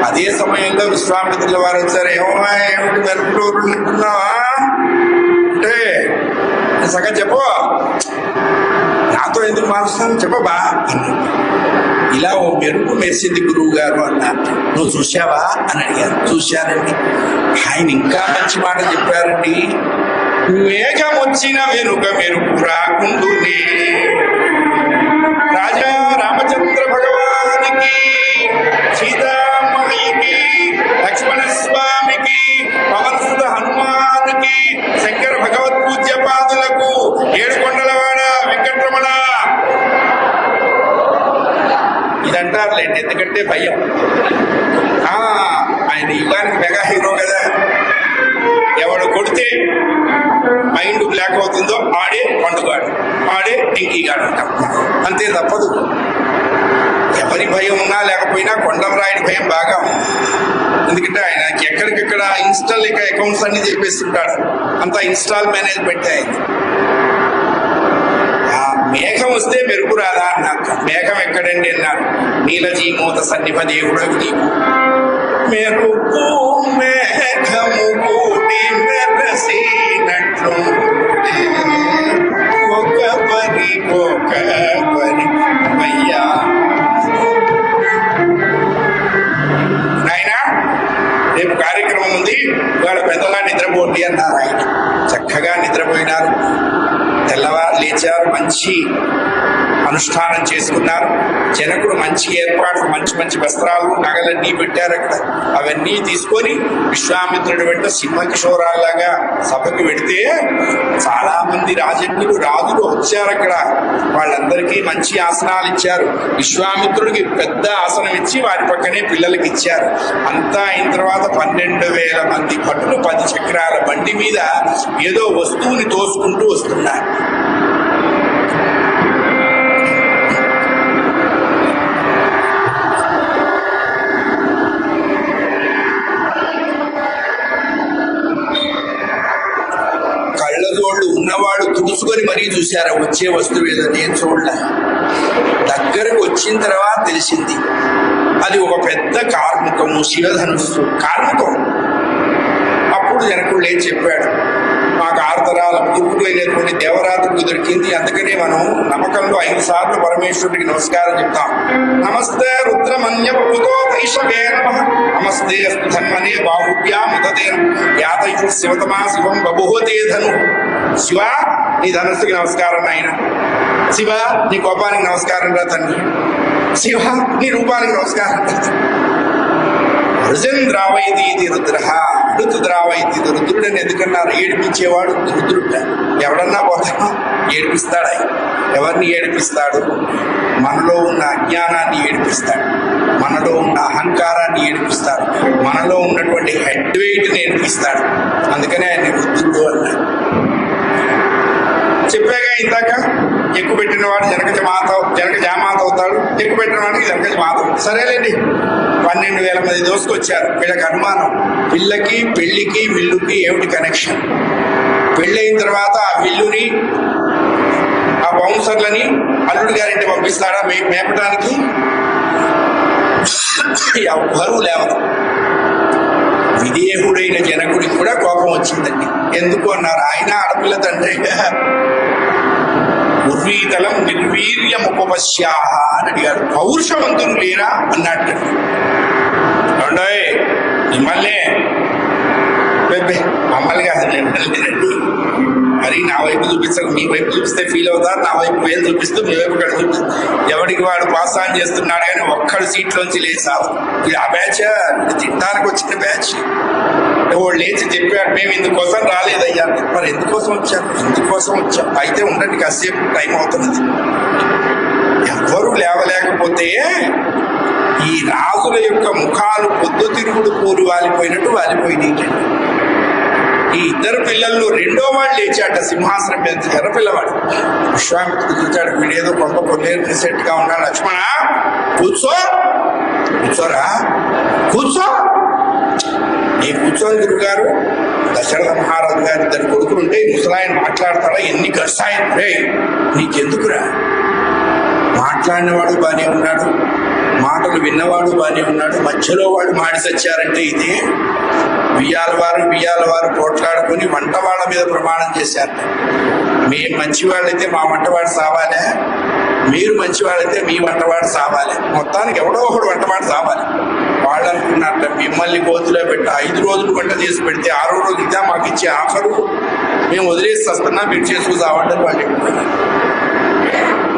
[SPEAKER 1] అదే సమయంలో విశ్వామిత్రుల వారు వచ్చారు. ఏమిటి మెరుపులు అంటున్నావా అంటే సగం చెప్పు, నాతో ఎందుకు మారుస్తాను చెప్పబా అన్నట్టు. ఇలా ఓ మెరుపు మెరిసింది గురువు గారు అన్నారు. నువ్వు చూశావా అని అడిగారు. చూశానండి. ఆయన ఇంకా మంచి మాట చెప్పారండి. మేఘం వచ్చిన వెనుక మెరుపు రాకుండునే రాజా రామచంద్ర భగవానికి, సీతామాయికి, లక్ష్మణ స్వామికి, పవనసుత హనుమానికి, శంకర భగవత్పూజ్య పాదులకు, ఏడుకొండలవాడ వెంకటరమణ ఇదంటారులేండి. ఎందుకంటే భయం. ఆయన యుగానికి మెగా హీరో కదా. ఎవడు కొడితే మైండ్ బ్లాక్ అవుతుందో ఆడే పండుగాడు, ఆడే టింకీగాడు అంటాం. అంతే, తప్పదు. ఎవరి భయం ఉన్నా లేకపోయినా కొండలరాయుడి భయం బాగా ఉంది. ఎందుకంటే ఆయనకి ఎక్కడికెక్కడ ఇన్స్టాల్ అకౌంట్స్ అన్ని చెప్పేస్తుంటాడు. అంతా ఇన్స్టాల్ మేనేజ్మెంట్ అయింది. మేఘం వస్తే మెరుపు రాదా అన్నారు. మేఘం ఎక్కడండి అన్నారు. నీలజీమూత సన్నిప దేవుడు నీకు మెరుపు మేఘము కూడి మెరసినట్లు ఒక పరి అయ్యా నాయనా రేపు కార్యక్రమం ఉంది, వాళ్ళ పెద్దలా నిద్రపోండి అన్నారు. ఆయన చక్కగా నిద్రపోయినారు. తెల్లవారు లేచారు, మంచి అనుష్ఠానం చేసుకున్నారు. జనకుడు మంచి ఏర్పాట్లు, మంచి మంచి వస్త్రాలు, నగలన్నీ పెట్టారు అక్కడ. అవన్నీ తీసుకొని విశ్వామిత్రుడి వెంట సింహకిషోరాల్లాగా సభకి వెడితే చాలా మంది రాజన్యులు రాజులు వచ్చారు అక్కడ. వాళ్ళందరికీ మంచి ఆసనాలు ఇచ్చారు. విశ్వామిత్రుడికి పెద్ద ఆసనం ఇచ్చి వారి పక్కనే పిల్లలకి ఇచ్చారు. అంతా అయిన తర్వాత 12,000 మంది భటులు 10 చక్రాల బండి మీద ఏదో వస్తువుని తోసుకుంటూ వస్తున్నారు. కళ్ళజోళ్ళు ఉన్నవాడు తుడుచుకొని మరీ చూశారా వచ్చే వస్తువు ఏదో. నేను చూడలే. దగ్గరకు వచ్చిన తర్వాత తెలిసింది అది ఒక పెద్ద కార్ముకము, శివధనుస్సు కార్ముకం. అప్పుడు జనకుడు ఏం చెప్పాడు, మాకు 6 తరాల పూర్వుడు అయినటువంటి దేవరాత్రుడు దొరికింది. అందుకనే మనం నమ్మకంలో 5 సార్లు పరమేశ్వరుడికి నమస్కారం చెప్తాం. నమస్తే రుద్రమన్య బహుతో వైషవే నమః, నమస్తే అస్తు ధన్మనే బాహువ్యాం ఉదతేన యాతయు శివతమా శివం బభూతే ధను. శివ నీ ధనస్సుకి నమస్కారం నాయన. శివ నీ కోపానికి నమస్కారం రా తండ్రి. శివ నీ రూపానికి నమస్కారం రా. రుజంద్రావైతీతి రుద్ర అడుతుద్రావైతీ రుద్రుడని ఎందుకన్నారు? ఏడిపించేవాడు రుద్రుడ. ఎవడన్నా పోతామా? ఏడిపిస్తాడా? ఎవరిని ఏడిపిస్తాడు? మనలో ఉన్న అజ్ఞానాన్ని ఏడిపిస్తాడు, మనలో ఉన్న అహంకారాన్ని ఏడిపిస్తాడు, మనలో ఉన్నటువంటి హెడ్ వెయిట్ని ఏడిపిస్తాడు. అందుకనే ఆయన రుద్రుడు అన్నాడు. చెప్పాగా ఇందాక, ఎక్కువ పెట్టిన వాడు జనక జామాత అవుతాడు, ఎక్కువ పెట్టిన వాడికి జనక మాత. సరేలేండి, 12,000 మంది దోసుకొచ్చారు. వీళ్ళకి అనుమానం, పిల్లకి పెళ్లికి విల్లుకి ఏమిటి కనెక్షన్? పెళ్ళైన తర్వాత ఆ విల్లుని ఆ బౌన్సర్లని అల్లుడి గారింటి పంపిస్తాడా మేపటానికి? ఎవ్వరూ లేవదు. విదేహుడైన జనకుడికి కూడా కోపం వచ్చిందండి. ఎందుకు అన్నారు? ఆయన ఆడపిల్ల తండ్రి. ఉర్వీతలం నిర్వీర్యముపశ్యాహ అని అడిగారు. పౌరుషవంతులు లేరా అన్నట్టు. అండోయ్ మిమ్మల్ని మమ్మల్ని కాదు, లేదండి. మరి నా వైపు చూపిస్తారు, మీ వైపు చూపిస్తే ఫీల్ అవుతారు. నా వైపు వేలు చూపిస్తూ మీ వైపు ఇక్కడ చూపిస్తారు. ఎవడికి వాడు పాస్ ఆన్ చేస్తున్నాడు కానీ ఒక్కడు సీట్లోంచి లేచావు. ఇది ఆ బ్యాచ్ తినడానికి వచ్చిన బ్యాచ్. వాడు లేచి చెప్పాడు, మేము ఇందుకోసం రాలేదయ్యా. మరి ఎందుకోసం వచ్చారు? ఇందుకోసం వచ్చాం. అయితే ఉండండి, కాసేపు టైం అవుతున్నది. ఎవ్వరూ లేవలేకపోతే ఈ రాజుల యొక్క ముఖాలు పొద్దుతిరుగుడు పూలు వాలిపోయినట్టు వాలిపోయినాయి. ఈ 2 పిల్లల్లో 2వ వాడు లేచాట సింహాసనం మీద. ఎర్రపిల్లవాడు. విశ్వామిత్రుడు చూచాడు, వీడేదో కొంత కొన్నేరు సెట్ గా ఉన్నాడు. లక్ష్మణ కూర్చోరా, కూర్చో. నీ కూర్చోని గురుగారు. దశరథ మహారాజు గారి 2 కొడుకులు ఉంటే ముసలాయన మాట్లాడతాడా? ఎన్ని గర్సాయన రే, నీకెందుకురా? మాట్లాడినవాడు బానే ఉన్నాడు, మాటలు విన్నవాడు బానే ఉన్నాడు, మధ్యలో వాడు మాడి సచ్చారంటే ఇది. బియ్యాల వారు పోట్లాడుకుని వంటవాళ్ళ మీద ప్రమాణం చేశారు. మేము మంచివాళ్ళైతే మా వంటవాడు సావాలే, మీరు మంచివాళ్ళైతే మీ వంటవాడు సావాలి. మొత్తానికి ఎవడో ఒకడు వంటవాడు సావాలి. వాళ్ళు అనుకున్నారట, మిమ్మల్ని గోతులో పెట్టి 5 రోజులు వంట చేసి పెడితే 6వ రోజు ఇదా మాకు ఇచ్చే ఆఫరు, మేము వదిలేసి వస్తున్నా, మీరు చేసుకు సావండి వాళ్ళు చెప్పుకున్నారు.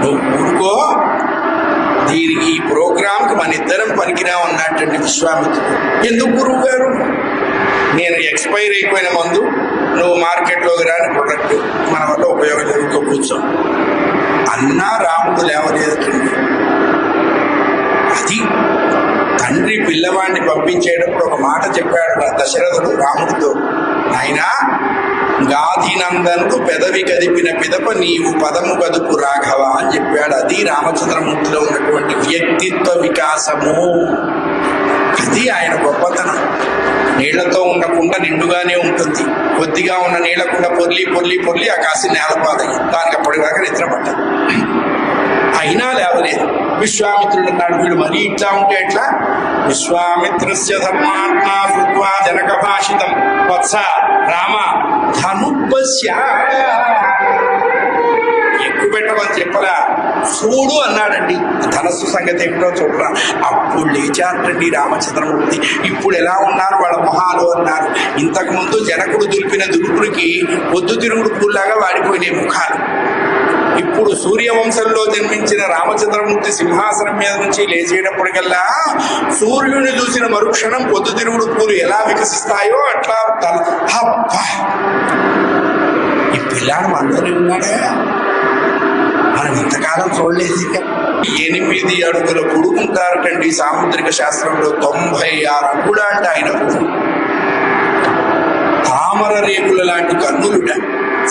[SPEAKER 1] నువ్వు ఊరుకో, దీనికి ఈ ప్రోగ్రాంకి మన ఇద్దరం పనికిరా ఉన్నట్టండి విశ్వామిత్రుడు. ఎందుకు గురువు గారు? నేను ఎక్స్పైర్ అయిపోయిన మందు, నువ్వు మార్కెట్లోకి రాని ప్రొడక్ట్, మన వల్ల ఉపయోగం జరుగుతూ కూర్చో అన్నా. రాముడు లేవలేదండి. అది తండ్రి పిల్లవాడిని పంపించేటప్పుడు ఒక మాట చెప్పాడు దశరథుడు రాముడితో, నాయనా గాధినందనుకు పెదవి కదిపిన పిదప నీవు పదము కదుపు రాఘవ అని చెప్పాడు. అది రామచంద్రమూర్తిలో ఉన్నటువంటి వ్యక్తిత్వ వికాసము. అది ఆయన గొప్పతనం.
[SPEAKER 2] నీళ్లతో ఉన్న కుండ నిండుగానే ఉంటుంది, కొద్దిగా ఉన్న నీళ్ల కుండ పొర్లి పొర్లి పొర్లి ఆ కాసి నేలపాదయ్యి దానికి అప్పటిదాకా నిద్రపడ్డారు. అయినా లేవలేదు. విశ్వామిత్రుడు అన్నాడు, వీడు మరీ ఇట్లా ఉంటే ఎట్లా? విశ్వామిత్రస్య ధర్మాత్మ కృత్వా జనక భాషితం వత్స రామ ధనుపస్య. ఎక్కువ పెట్టమని చెప్పరా, చూడు అన్నాడండి. ధనస్సు సంగతి ఏమిటో చూడరా. అప్పుడు లేచారండి రామచంద్రమూర్తి. ఇప్పుడు ఎలా ఉన్నారు వాళ్ళ మొహాలు అన్నారు. ఇంతకు ముందు జనకుడు దులిపిన దులుపులకి పొద్దు తిరుగుడు పూల్లాగా వాడిపోయినాయి ముఖాలు. ఇప్పుడు సూర్యవంశంలో జన్మించిన రామచంద్రమూర్తి సింహాసనం మీద నుంచి లేచేటప్పటికల్లా సూర్యుడిని చూసిన మరుక్షణం పొద్దు తిరుగుడు పూలు ఎలా వికసిస్తాయో అట్లా ఈ పిల్లాడు మనతోనే ఉన్నాడే, మనం ఇంతకాలం చూడలేదు. 8 అడుగుల పొడుగుంటారటండి సాముద్రిక శాస్త్రంలో. 96 అడుగుల అంటే ఆయన తామర రేకుల లాంటి కన్నులుట,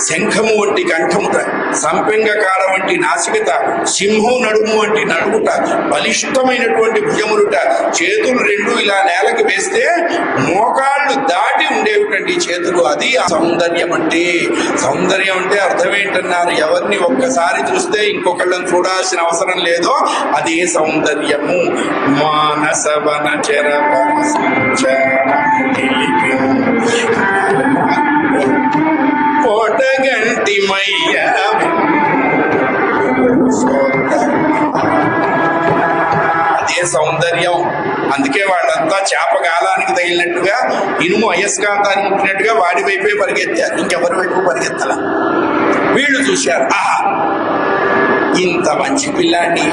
[SPEAKER 2] శంఖము వంటి కంఠముట, సంపెంగ కాడ వంటి నాసికత, సింహం నడుము వంటి నడుముట, బలిష్టమైనటువంటి భుజములుట, చేతులు 2 ఇలా నేలకి వేస్తే మోకాళ్ళు దాటి ఉండేవిటండి చేతులు. అది సౌందర్యం అంటే. సౌందర్యం అంటే అర్థం ఏంటన్నారు? ఎవరిని ఒక్కసారి చూస్తే ఇంకొకళ్ళని చూడాల్సిన అవసరం లేదో అదే సౌందర్యము. మానసవన చర కోటగంటి మయ్య అదే సౌందర్యం. అందుకే వాళ్ళంతా చేపగాలానికి తగిలినట్టుగా, ఇనుము అయస్కాంతానికి ముట్టినట్టుగా వాడి వైపే పరిగెత్తారు, ఇంకెవరి వైపు పరిగెత్తల. వీళ్ళు చూశారు, ఆహా ఇంత మంచి పిల్లాన్ని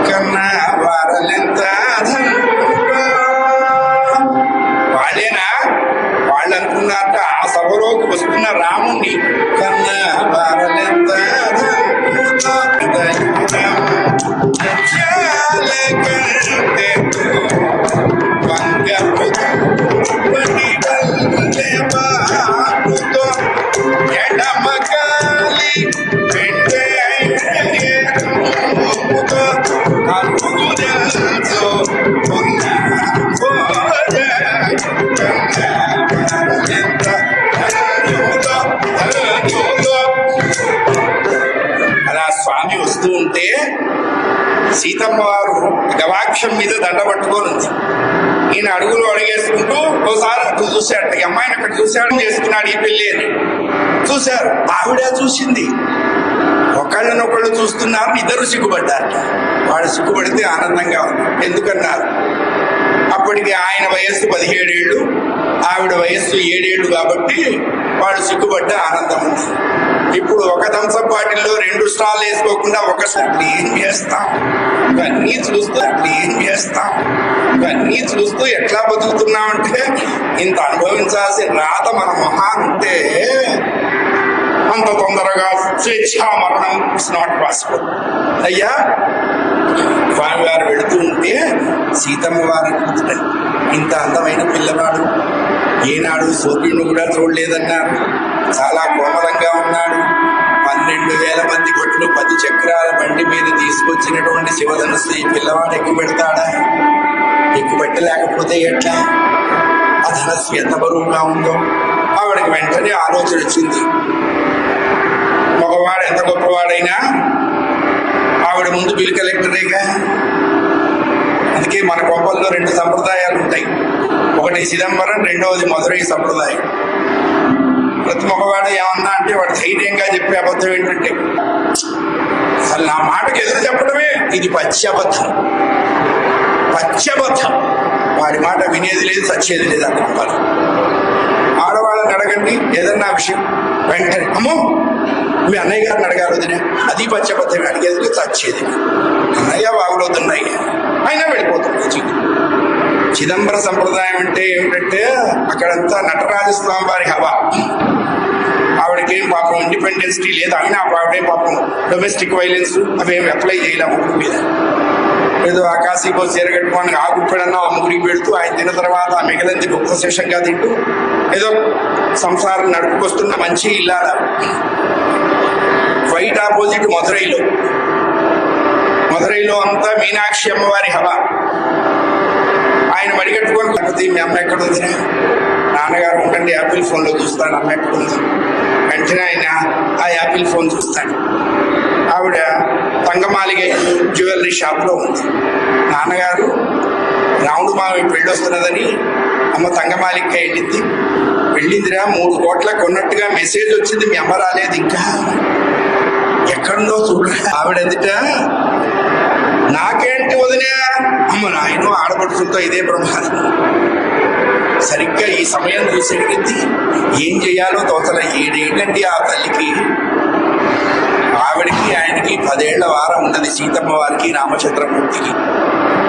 [SPEAKER 2] కన్నా వారలెంత వాళ్ళేనా? వాళ్ళు అనుకున్నారట ఆ సభలోకి వస్తున్న రాముణ్ణి కన్నా వారలెంత ఎడమకాలి అలా స్వామి వస్తూ ఉంటే సీతమ్మ వారు గవాక్షం మీద దండ పట్టుకొని ఉంది. ఈయన అడుగులు అడిగేసుకుంటూ ఓసారి అటు చూశాడు, ఈ అమ్మాయిని అక్కడ చూశాడు, చేసుకున్నాడు ఈ పెళ్లి అని చూశారు. ఆవిడ చూసింది, ఒకళ్ళనొకళ్ళు చూస్తున్నారు, ఇద్దరు సిగ్గుపడ్డారు. వాడు సిగ్గుపడితే ఆనందంగా ఉంది. ఎందుకన్నారు? అప్పటికి ఆయన వయస్సు 17 ఏళ్ళు, ఆవిడ వయస్సు 7 ఏళ్ళు కాబట్టి వాడు సిగ్గుపడ్డ ఆనందం ఉంది. ఇప్పుడు ఒక థమ్సప్ బాటిల్లో 2 స్టాల్ వేసుకోకుండా ఒకసారి ఏం చేస్తాం? ఇవన్నీ చూస్తూ ఎట్లా బతుకుతున్నామంటే ఇంత అనుభవించాల్సిన రాత మన మహాన్ ఉంటే అంత తొందరగా స్వేచ్ఛా మరణం ఇట్స్ నాట్ పాసిబుల్. అయ్యా స్వామి వారు వెళుతూ ఉంటే సీతమ్మ వారు కూతురు, ఇంత అందమైన పిల్లవాడు ఏనాడు సూర్యుడు కూడా చూడలేదన్నారు. చాలా కోమలంగా ఉన్నాడు. 12,000 మంది కొట్లు 10 చక్రాల బండి మీద తీసుకొచ్చినటువంటి శివధనుసు ఈ పిల్లవాడు ఎక్కువ పెడతాడా? ఎక్కువ పెట్టలేకపోతే ఎట్లా? ఆ ధనస్సు ఎంత బరువుగా ఉందో. ఆవిడకి వెంటనే ఆలోచన వచ్చింది, మగవాడు ఎంత గొప్పవాడైనా ఆవిడ ముందు బిల్ కలెక్టరేగా. అందుకే మన కోపంలో 2 సంప్రదాయాలు ఉంటాయి. ఒకటి చిదంబరం, రెండవది మధురై సంప్రదాయం. ప్రతి మగవాడు ఏమన్నా అంటే వాడు ధైర్యంగా చెప్పే అబద్ధం ఏంటంటే అసలు నా మాటకు ఎదురు చెప్పడమే ఇది పచ్చబద్ధం. వాడి మాట వినేది లేదు, చచ్చేది లేదు అనుకుంటారు. ఆడవాళ్ళని అడగండి ఏదన్నా విషయం, వెంటనే అమ్మో మీ అన్నయ్య గారిని అడగాలి వదినా, అది పచ్చబద్ధం, అడిగేది లేదు, చచ్చేది. అన్నయ్య బాగులోతున్నాయి అయినా వెళ్ళిపోతుంది. చిదంబర సంప్రదాయం అంటే ఏమిటంటే అక్కడంతా నటరాజస్వామి వారి హవా. ఆవిడకేం పాపం ఇండిపెండెన్స్ డే లేదు, అయినా ఆవిడే పాపం డొమెస్టిక్ వైలెన్స్ అవేమి అప్లై చేయలేము ముగ్గురు మీద. ఏదో ఆకాశీకో చీరగట్టుకోని ఆ గుప్పెడన్నా ఆ ముగ్గురికి పెడుతూ ఆయన తిన్న తర్వాత ఆ మిగిలింది ఉపశేషంగా తింటూ ఏదో సంసారం నడుపుకొస్తున్న మంచి ఇల్లాల. వైట్ ఆపోజిట్ మధురైలో అంతా మీనాక్షి అమ్మవారి హవా. ఆయన
[SPEAKER 1] ఆయన మడిగట్టుకొని కాకపోతే మీ అమ్మ ఎక్కడ ఉందిరా? నాన్నగారు ఉండండి యాపిల్ ఫోన్లో చూస్తాను అమ్మ ఎక్కడ ఉంది. వెంటనే ఆయన ఆ యాపిల్ ఫోన్ చూస్తాడు. ఆవిడ తంగమాలిగ జ్యువెలరీ షాప్లో ఉంది. నాన్నగారు రాముడు మావి పెళ్ళి వస్తున్నదని అమ్మ తంగమాలిక వెళ్ళింది. వెళ్ళిందిరా 3 కోట్ల కొన్నట్టుగా మెసేజ్ వచ్చింది, మీ అమ్మ రాలేదు ఇంకా, ఎక్కడుందో చూడ. ఆవిడ ఎందుట నాకేంటి వదినా? అమ్మ నాయన ఆడపడుచులతో ఇదే ప్రమాదం. సరిగ్గా ఈ సమయం చూసి అడిగింది. ఏం చెయ్యాలో తోతల 7 ఏళ్ళండి ఆ తల్లికి. ఆవిడికి ఆయనకి 10 ఏళ్ల వారం ఉన్నది, సీతమ్మ వారికి రామచంద్రమూర్తికి.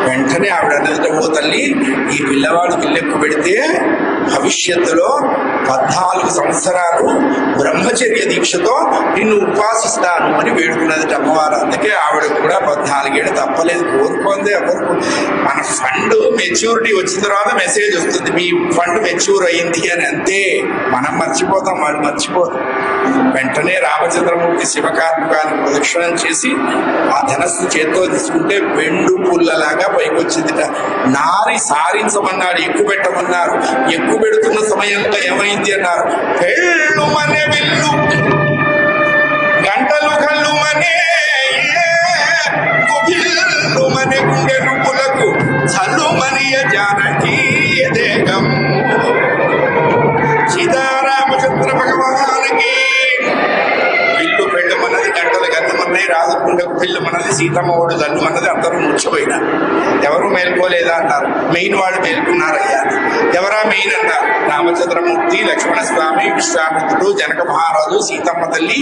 [SPEAKER 1] వెంటనే ఆవిడ అన్నది, ఓ తల్లి, ఈ పిల్లవాడు పిల్లెక్కు పెడితే భవిష్యత్తులో 14 సంవత్సరాలు బ్రహ్మచర్య దీక్షతో నిన్ను ఉపాసిస్తాను అని వేడుకున్నది అమ్మవారు. అందుకే ఆవిడ కూడా 14 ఏళ్ళు తప్పలేదు, కోరుకోందే ఎవరు. మన ఫండ్ మెచ్యూరిటీ వచ్చిన తర్వాత మెసేజ్ వస్తుంది, మీ ఫండ్ మెచ్యూర్ అయ్యింది అని. అంతే, మనం మర్చిపోతాం, వాళ్ళు మర్చిపోతాం. వెంటనే రామచంద్రమూర్తి శివకార్మికాన్ని ప్రదక్షిణం చేసి ఆ ధనస్సు చేత్తో తీసుకుంటే వెండు పుల్లలాగా పైకి వచ్చిందిట. నారి సారించమన్నాడు, ఎక్కువ పెట్టమన్నారు. ఎక్కువ పెడుతున్న సమయంలో ఏమైంది అన్నారు, పెళ్ళు మనే విల్లు గంటలు కళ్ళు మనే గుబిల్లు మనే గుండె రూపులకు చల్లు మనియ జానకి దేగం. సీతారామచంద్ర భగవానికి పిల్లు పెళ్ళమన్నది, గంటలు గల్లుమన్నది, రాజుకుండకు పిల్లమన్నది, సీతమ్మ ఓడు గల్లుమన్నది. అందరూ ముచ్చిపోయినారు. ఎవరు మేల్కోలేదా అన్నారు. మెయిన్ వాళ్ళు మేల్కున్నారయ్యా. ఎవరా మెయిన్ అన్నారు. రామచంద్రమూర్తి, లక్ష్మణస్వామి, విశ్వామిత్రుడు, జనక మహారాజు, సీతమ్మ తల్లి,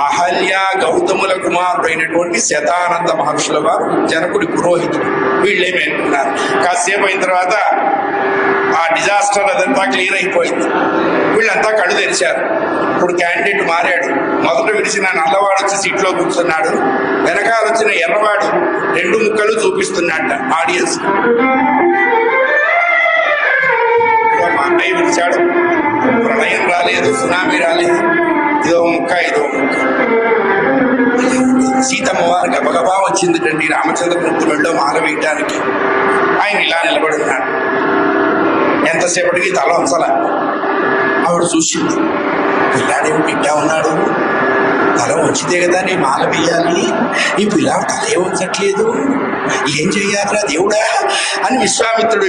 [SPEAKER 1] అహల్య, గౌతముల కుమారుడైనటువంటి శతానంద మహర్షుల వారు, జనకుడి పురోహితుడు, వీళ్ళే మేల్కున్నారు. కాసేపు అయిన తర్వాత ఆ డిజాస్టర్ అదంతా క్లియర్ అయిపోయింది. వీళ్ళంతా కళ్ళు తెరిచారు. ఇప్పుడు క్యాండిడేట్ మారాడు. మొదట విడిచిన నల్లవాడు వచ్చి సీట్లో కూర్చున్నాడు. వెనకాల వచ్చిన ఎర్రవాడు 2 ముక్కలు చూపిస్తున్నాడు ఆడియన్స్. మా అన్నయ్య పిలిచాడు, ప్రళయం రాలేదు, సునామీ రాలేదు, ఇదో ముక్క ఇదో ముక్క. సీతమ్మ వారు గబగబా వచ్చిందిటండి రామచంద్రమూర్తి మెళ్ళో మాల వేయటానికి. ఆయన ఇలా నిలబడి ఉన్నాడు. ఎంతసేపటికి తల వంచల. ఆవిడ చూసింది, పిల్లాడేమి బిడ్డా ఉన్నాడు, తల వంచితే కదా నీ మాల వేయాలి, ఈ పిల్లాడు తలే వంచట్లేదు, ఏం చెయ్యాలరా దేవుడా అని విశ్వామిత్రుడు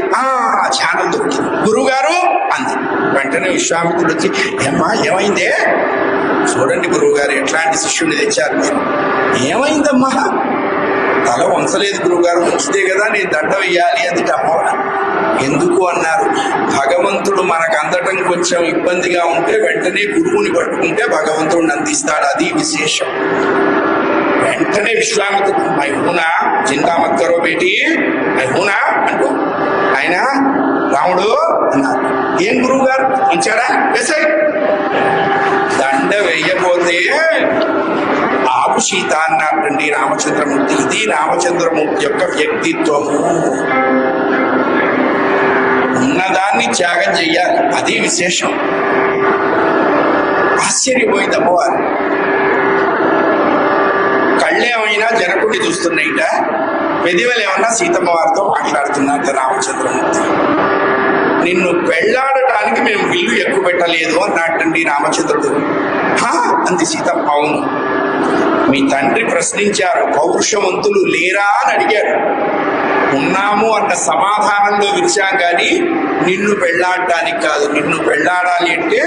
[SPEAKER 1] ఛానల్ దొరికింది. గురువుగారు అంది. వెంటనే విశ్వామిత్రుడు వచ్చి, ఏమ్మా ఏమైందే? చూడండి గురువుగారు, ఎట్లాంటి శిష్యుడిని తెచ్చారు మీరు. ఏమైందమ్మా? తల వంచలేదు గురువుగారు, వంచితే కదా నేను దండ వెయ్యాలి అది అమ్మవారు. ఎందుకు అన్నారు, భగవంతుడు మనకు అందటం కొంచెం ఇబ్బందిగా ఉంటే వెంటనే గురువుని పట్టుకుంటే భగవంతుడిని అందిస్తాడు, అది విశేషం. వెంటనే విశ్వామిత్రుడు, మై హూనా చింతా మత్ కరో బేటీ, మై హూనా అంటూ ఆయన రాముడు అన్నారు. ఏం గురువు గారు ఉంచారా? వేసాయి. దండ వెయ్యబోతే ఆపు సీత అన్నారండి రామచంద్రమూర్తి. ఇది రామచంద్రమూర్తి యొక్క వ్యక్తిత్వము. ఉన్నదాన్ని త్యాగం చెయ్యాలి, అది విశేషం. ఆశ్చర్యపోయింది అమ్మవారు. కళ్ళేమైనా జనకుడిని చూస్తున్నాయిట, పెదవులు ఏమన్నా సీతమ్మ వారితో మాట్లాడుతున్నట్ట రామచంద్రమూర్తి. నిన్ను పెళ్లాడటానికి మేము విల్లు ఎక్కువ పెట్టలేదు అన్నట్టండి రామచంద్రుడు. అంది సీతమ్మ. అవును, మీ తండ్రి ప్రశ్నించారు, పౌరుషవంతులు లేరా అని అడిగారు. ఉన్నాము అన్న సమాధానంలో విరిచాం కానీ నిన్ను పెళ్లాడటానికి కాదు. నిన్ను పెళ్లాడాలి అంటే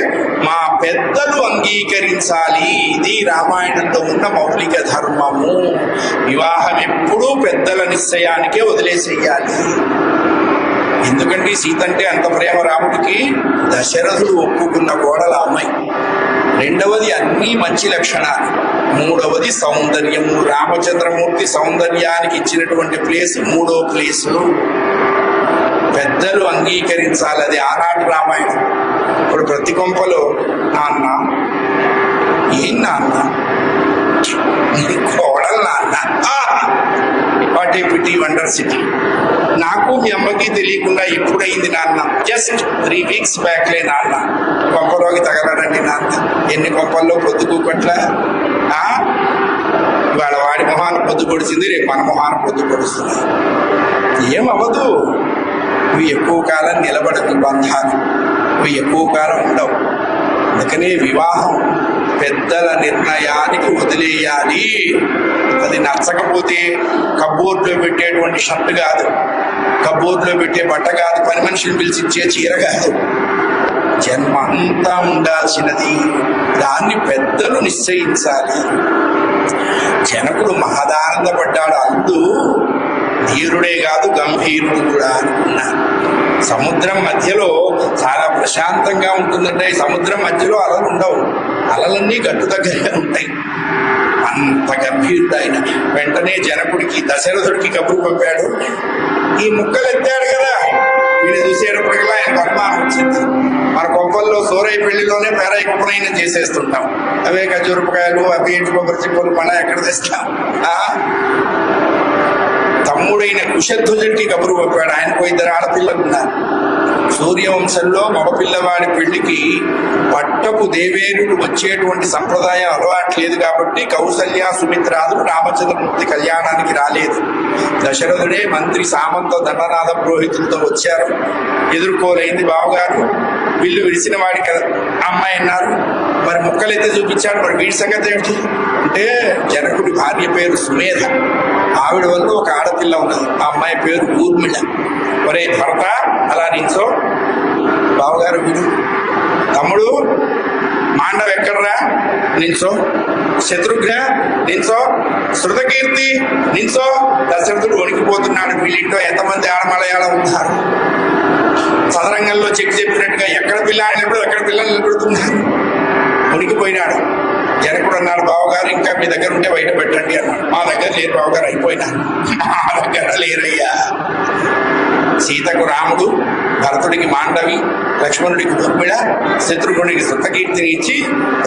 [SPEAKER 1] మా పెద్దలు అంగీకరించాలి, ఇది రామాయణంలో ఉన్న మౌలిక ధర్మము. వివాహం ఎప్పుడూ పెద్దల నిశ్చయానికే వదిలేసేయాలి. ఎందుకంటే సీత అంటే అంత ప్రేమ రాముడికి. దశరథుడు ఒప్పుకున్న కోడల అమ్మాయి. రెండవది అన్ని మంచి లక్షణాలు. మూడవది సౌందర్యము. రామచంద్రమూర్తి సౌందర్యానికి ఇచ్చినటువంటి ప్లేస్ 3వ ప్లేసు. పెద్దలు అంగీకరించాలి, అది ఆనాటి రామాయణం. ఇప్పుడు ప్రతి కొంపలో నాన్న, ఏం నాన్న, కోడలు నాన్న, what a pity wonder city. నాకు మీ అమ్మకి తెలియకుండా ఎప్పుడైంది నాన్న, జస్ట్ 3 వీక్స్ బ్యాక్లే నాన్న. కొంపలోకి తగలడండి నాన్న. ఎన్ని కొంపల్లో పొద్దుకూకట్ల. ఇవాళ వాడి మొహాన్ని పొద్దు పొడిచింది, రేపు మన మొహాన్ని పొద్దు పొడుస్తుంది. ఏమవ్వదు.
[SPEAKER 2] ఇవి ఎక్కువ కాలం నిలబడదు, బంధాలు ఇవి ఎక్కువ కాలం ఉండవు. అందుకనే వివాహం పెద్దల నిర్ణయానికి వదిలేయాలి. అది నచ్చకపోతే కబ్బోర్డ్లో పెట్టేటువంటి షర్ట్ కాదు, కబ్బోర్డ్లో పెట్టే బట్ట కాదు, పని మనిషిని పిలిచిచ్చే చీర కాదు, జన్మ అంతా ఉండాల్సినది. దాన్ని పెద్దలు నిశ్చయించాలి. జనకుడు మహదానందపడ్డాడు. అందు ధీరుడే కాదు గంభీరుడు కూడా అనుకున్నాను. సముద్రం మధ్యలో చాలా ప్రశాంతంగా ఉంటుందంటే సముద్రం మధ్యలో అలలు ఉండవు, అలలన్నీ గట్టు దగ్గరగా ఉంటాయి. అంత గంభీరుడు ఆయన. వెంటనే జనకుడికి దశరథుడికి కబురు పంపాడు. ఈ ముక్కలు ఎత్తాడు కదా, వీళ్ళు చూసేటప్పటికల్లా ఆయనకు అనుమానం వచ్చింది. మన కొబ్బల్లో సోరై పెళ్లిలోనే పేరై కుప్పనైనా చేసేస్తుంటాం. అవే ఖర్జూరపకాయలు, అవి ఏంటి కొబ్బరి చిప్పలు మన ఎక్కడ తెస్తాం. తమ్ముడైన కుశధ్వజుడికి కబురు పంపాడు. ఆయనకు 2 ఆడపిల్లలు ఉన్నారు. సూర్యవంశంలో మగపిల్లవాడి పెళ్లికి పట్టపు దేవేరుడు వచ్చేటువంటి సంప్రదాయం అలవాట్లేదు కాబట్టి కౌసల్య సుమిత్రాదులు రామచంద్రమూర్తి కళ్యాణానికి రాలేదు. దశరథుడే మంత్రి సామంత దండనాథ పురోహితులతో వచ్చారు. ఎదుర్కోలేంది బావగారు, విల్లు విడిచిన వాడి కదా అమ్మాయి అన్నారు. మరి ముక్కలైతే చూపించాడు, మరి వీడి సంగతి ఏమిటి అంటే జనకుడి భార్య పేరు సుమేధ, ఆవిడ వల్ల ఒక ఆడపిల్ల ఉన్నది. ఆ అమ్మాయి పేరు ఊర్మిళ. ఒరే భరత అలా నించో, బావగారు విను. తమ్ముడు మాండవ ఎక్కడరా, నించో. శత్రుఘ్న నించో. శృతకీర్తి నించో. దశరథుడు వణికిపోతున్నాడు. వీళ్ళింటో ఎంతమంది ఆడమలయాళం ఉన్నారు. సదరంగంలో చెప్పినట్టుగా ఎక్కడ పిల్ల ఆడినప్పుడు ఎక్కడ పిల్లలు నిలబెడుతున్నారు. వణికిపోయినాడు. జనకుడు అన్నాడు, బావగారు ఇంకా మీ దగ్గర ఉంటే బయట పెట్టండి అన్నాడు. మా దగ్గర లేరు బావగారు, అయిపోయినా. మా దగ్గర లేరయ్యా. సీతకు రాముడు, భరతుడికి మాండవి, లక్ష్మణుడికి ఊర్మిళ, శత్రుఘ్నుడికి శృతకీర్తిని ఇచ్చి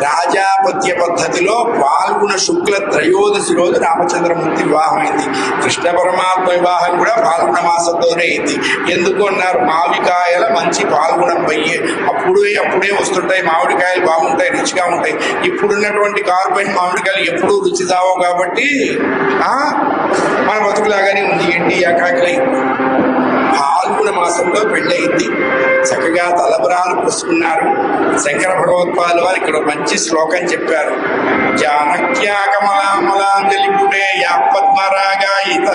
[SPEAKER 2] రాజాపత్య పద్ధతిలో పాల్గొన శుక్ల త్రయోదశి రోజు రామచంద్రమూర్తి వివాహం అయింది. కృష్ణ పరమాత్మ వివాహం కూడా పాల్గొన మాసంతోనే అయింది. ఎందుకు అన్నారు, మామిడికాయల మంచి పాల్గొనం పయ్యే. అప్పుడే వస్తుంటాయి మామిడికాయలు, బాగుంటాయి, రుచిగా ఉంటాయి. ఇప్పుడున్నటువంటి కార్బైడ్ మామిడికాయలు ఎప్పుడూ రుచి చావో కాబట్టి మన బతుకులాగానే ఉంది. ఎండి అకాకిలై పాల్గొన మాసంలో పెళ్ళయింది. చక్కగా తలబరాలు పూసుకున్నారు. శంకర భగవత్పాదులు వారు ఇక్కడ మంచి శ్లోకం చెప్పారు. జానక్యా కమలామలాంజలి పుడే యా పద్మరాగాయిత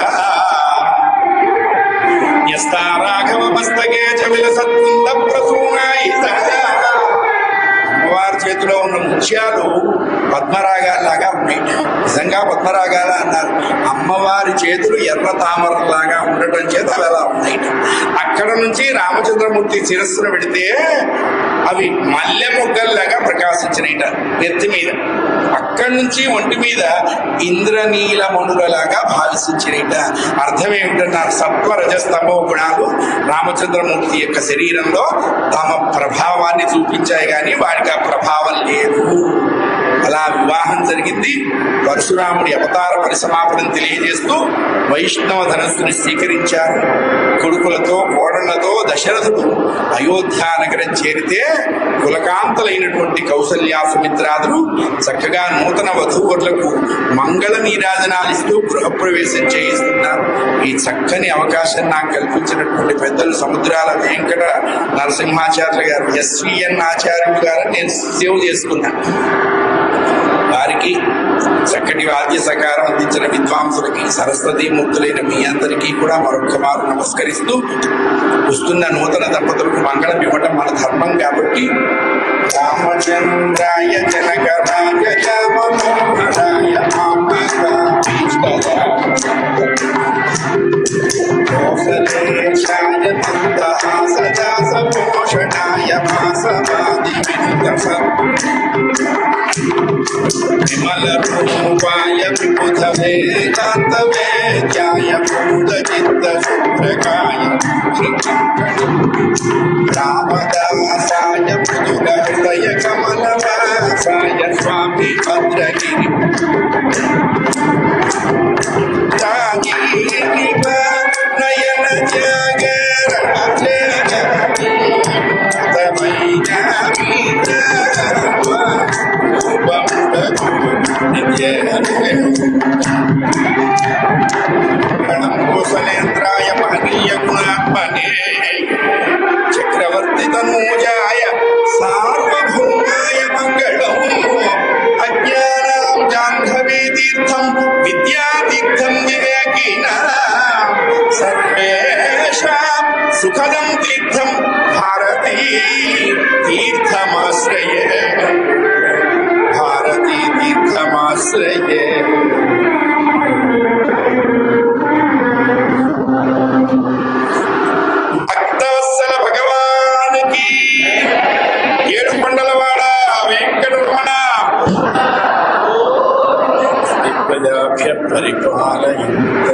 [SPEAKER 2] యస్తా రాఘవ మస్తకే చ విలసత్కుంద ప్రసూనాయిత. అమ్మవారి చేతిలో ఉన్న ముత్యాలు పద్మరాగాల్లాగా ఉన్నాయి. నిజంగా పద్మరాగాల అన్నారు. అమ్మవారి చేతులు ఎర్ర తామరలాగా ఉండటం చేత అవి అలా ఉన్నాయి. అక్కడ నుంచి రామచంద్రమూర్తి శిరస్సును పెడితే అవి మల్లె మొగ్గల్లాగా ప్రకాశించినట నెత్తి మీద. అక్కడి నుంచి ఒంటి మీద ఇంద్రనీలమణులలాగా భావించినట. అర్థం ఏమిటన్నారు, సత్వ రజస్తమో గుణాలు రామచంద్రమూర్తి యొక్క శరీరంలో తమ ప్రభావాన్ని చూపించాయి, కానీ వాడికి ఆ ప్రభావం లేదు. అలా వివాహం జరిగింది. పరశురాముడి అవతార పరిసమాపనం తెలియజేస్తూ వైష్ణవ ధనస్సుని స్వీకరించారు. కొడుకులతో కోడళ్లతో దశరథుడు అయోధ్యా నగరం చేరితే కులకాంతలైనటువంటి కౌసల్యా సుమిత్రాదులు చక్కగా నూతన వధూవరులకు మంగళ నీరాజనాలిస్తూ గృహప్రవేశం చేయిస్తున్నారు. ఈ చక్కని అవకాశం నాకు కల్పించినటువంటి పెద్దలు సముద్రాల వెంకట నరసింహాచార్యులు గారు, ఎస్విఎన్ ఆచార్యులు గారు నేను సేవ చేసుకున్నాను. వారికి చక్కటి వాద్య సహకారం అందించిన విద్వాంసులకి, సరస్వతీ మూర్తులైన మీ అందరికీ కూడా మరొక మారు నమస్కరిస్తూ, వస్తున్న నూతన దంపతులకు మంగళం ఇవ్వటం మన ధర్మం కాబట్టి రామచంద్రాయ జనకరాయ మనోహరాయ కౌసలేశాయ మందహాసజా సపోషణాయ మాసవాది విమల రూపాయ విబుధ వేదాంత వేద్యాయ పూత చిత్త శుభ్రకాయ రామదాసాయ మృదుల హృదయ కమలవాసాయ స్వామి భద్రగిరి నయన జాగర గణం కోసలేంద్రాయ మహనీయ గుణాత్మనే
[SPEAKER 1] పరిపాలయంత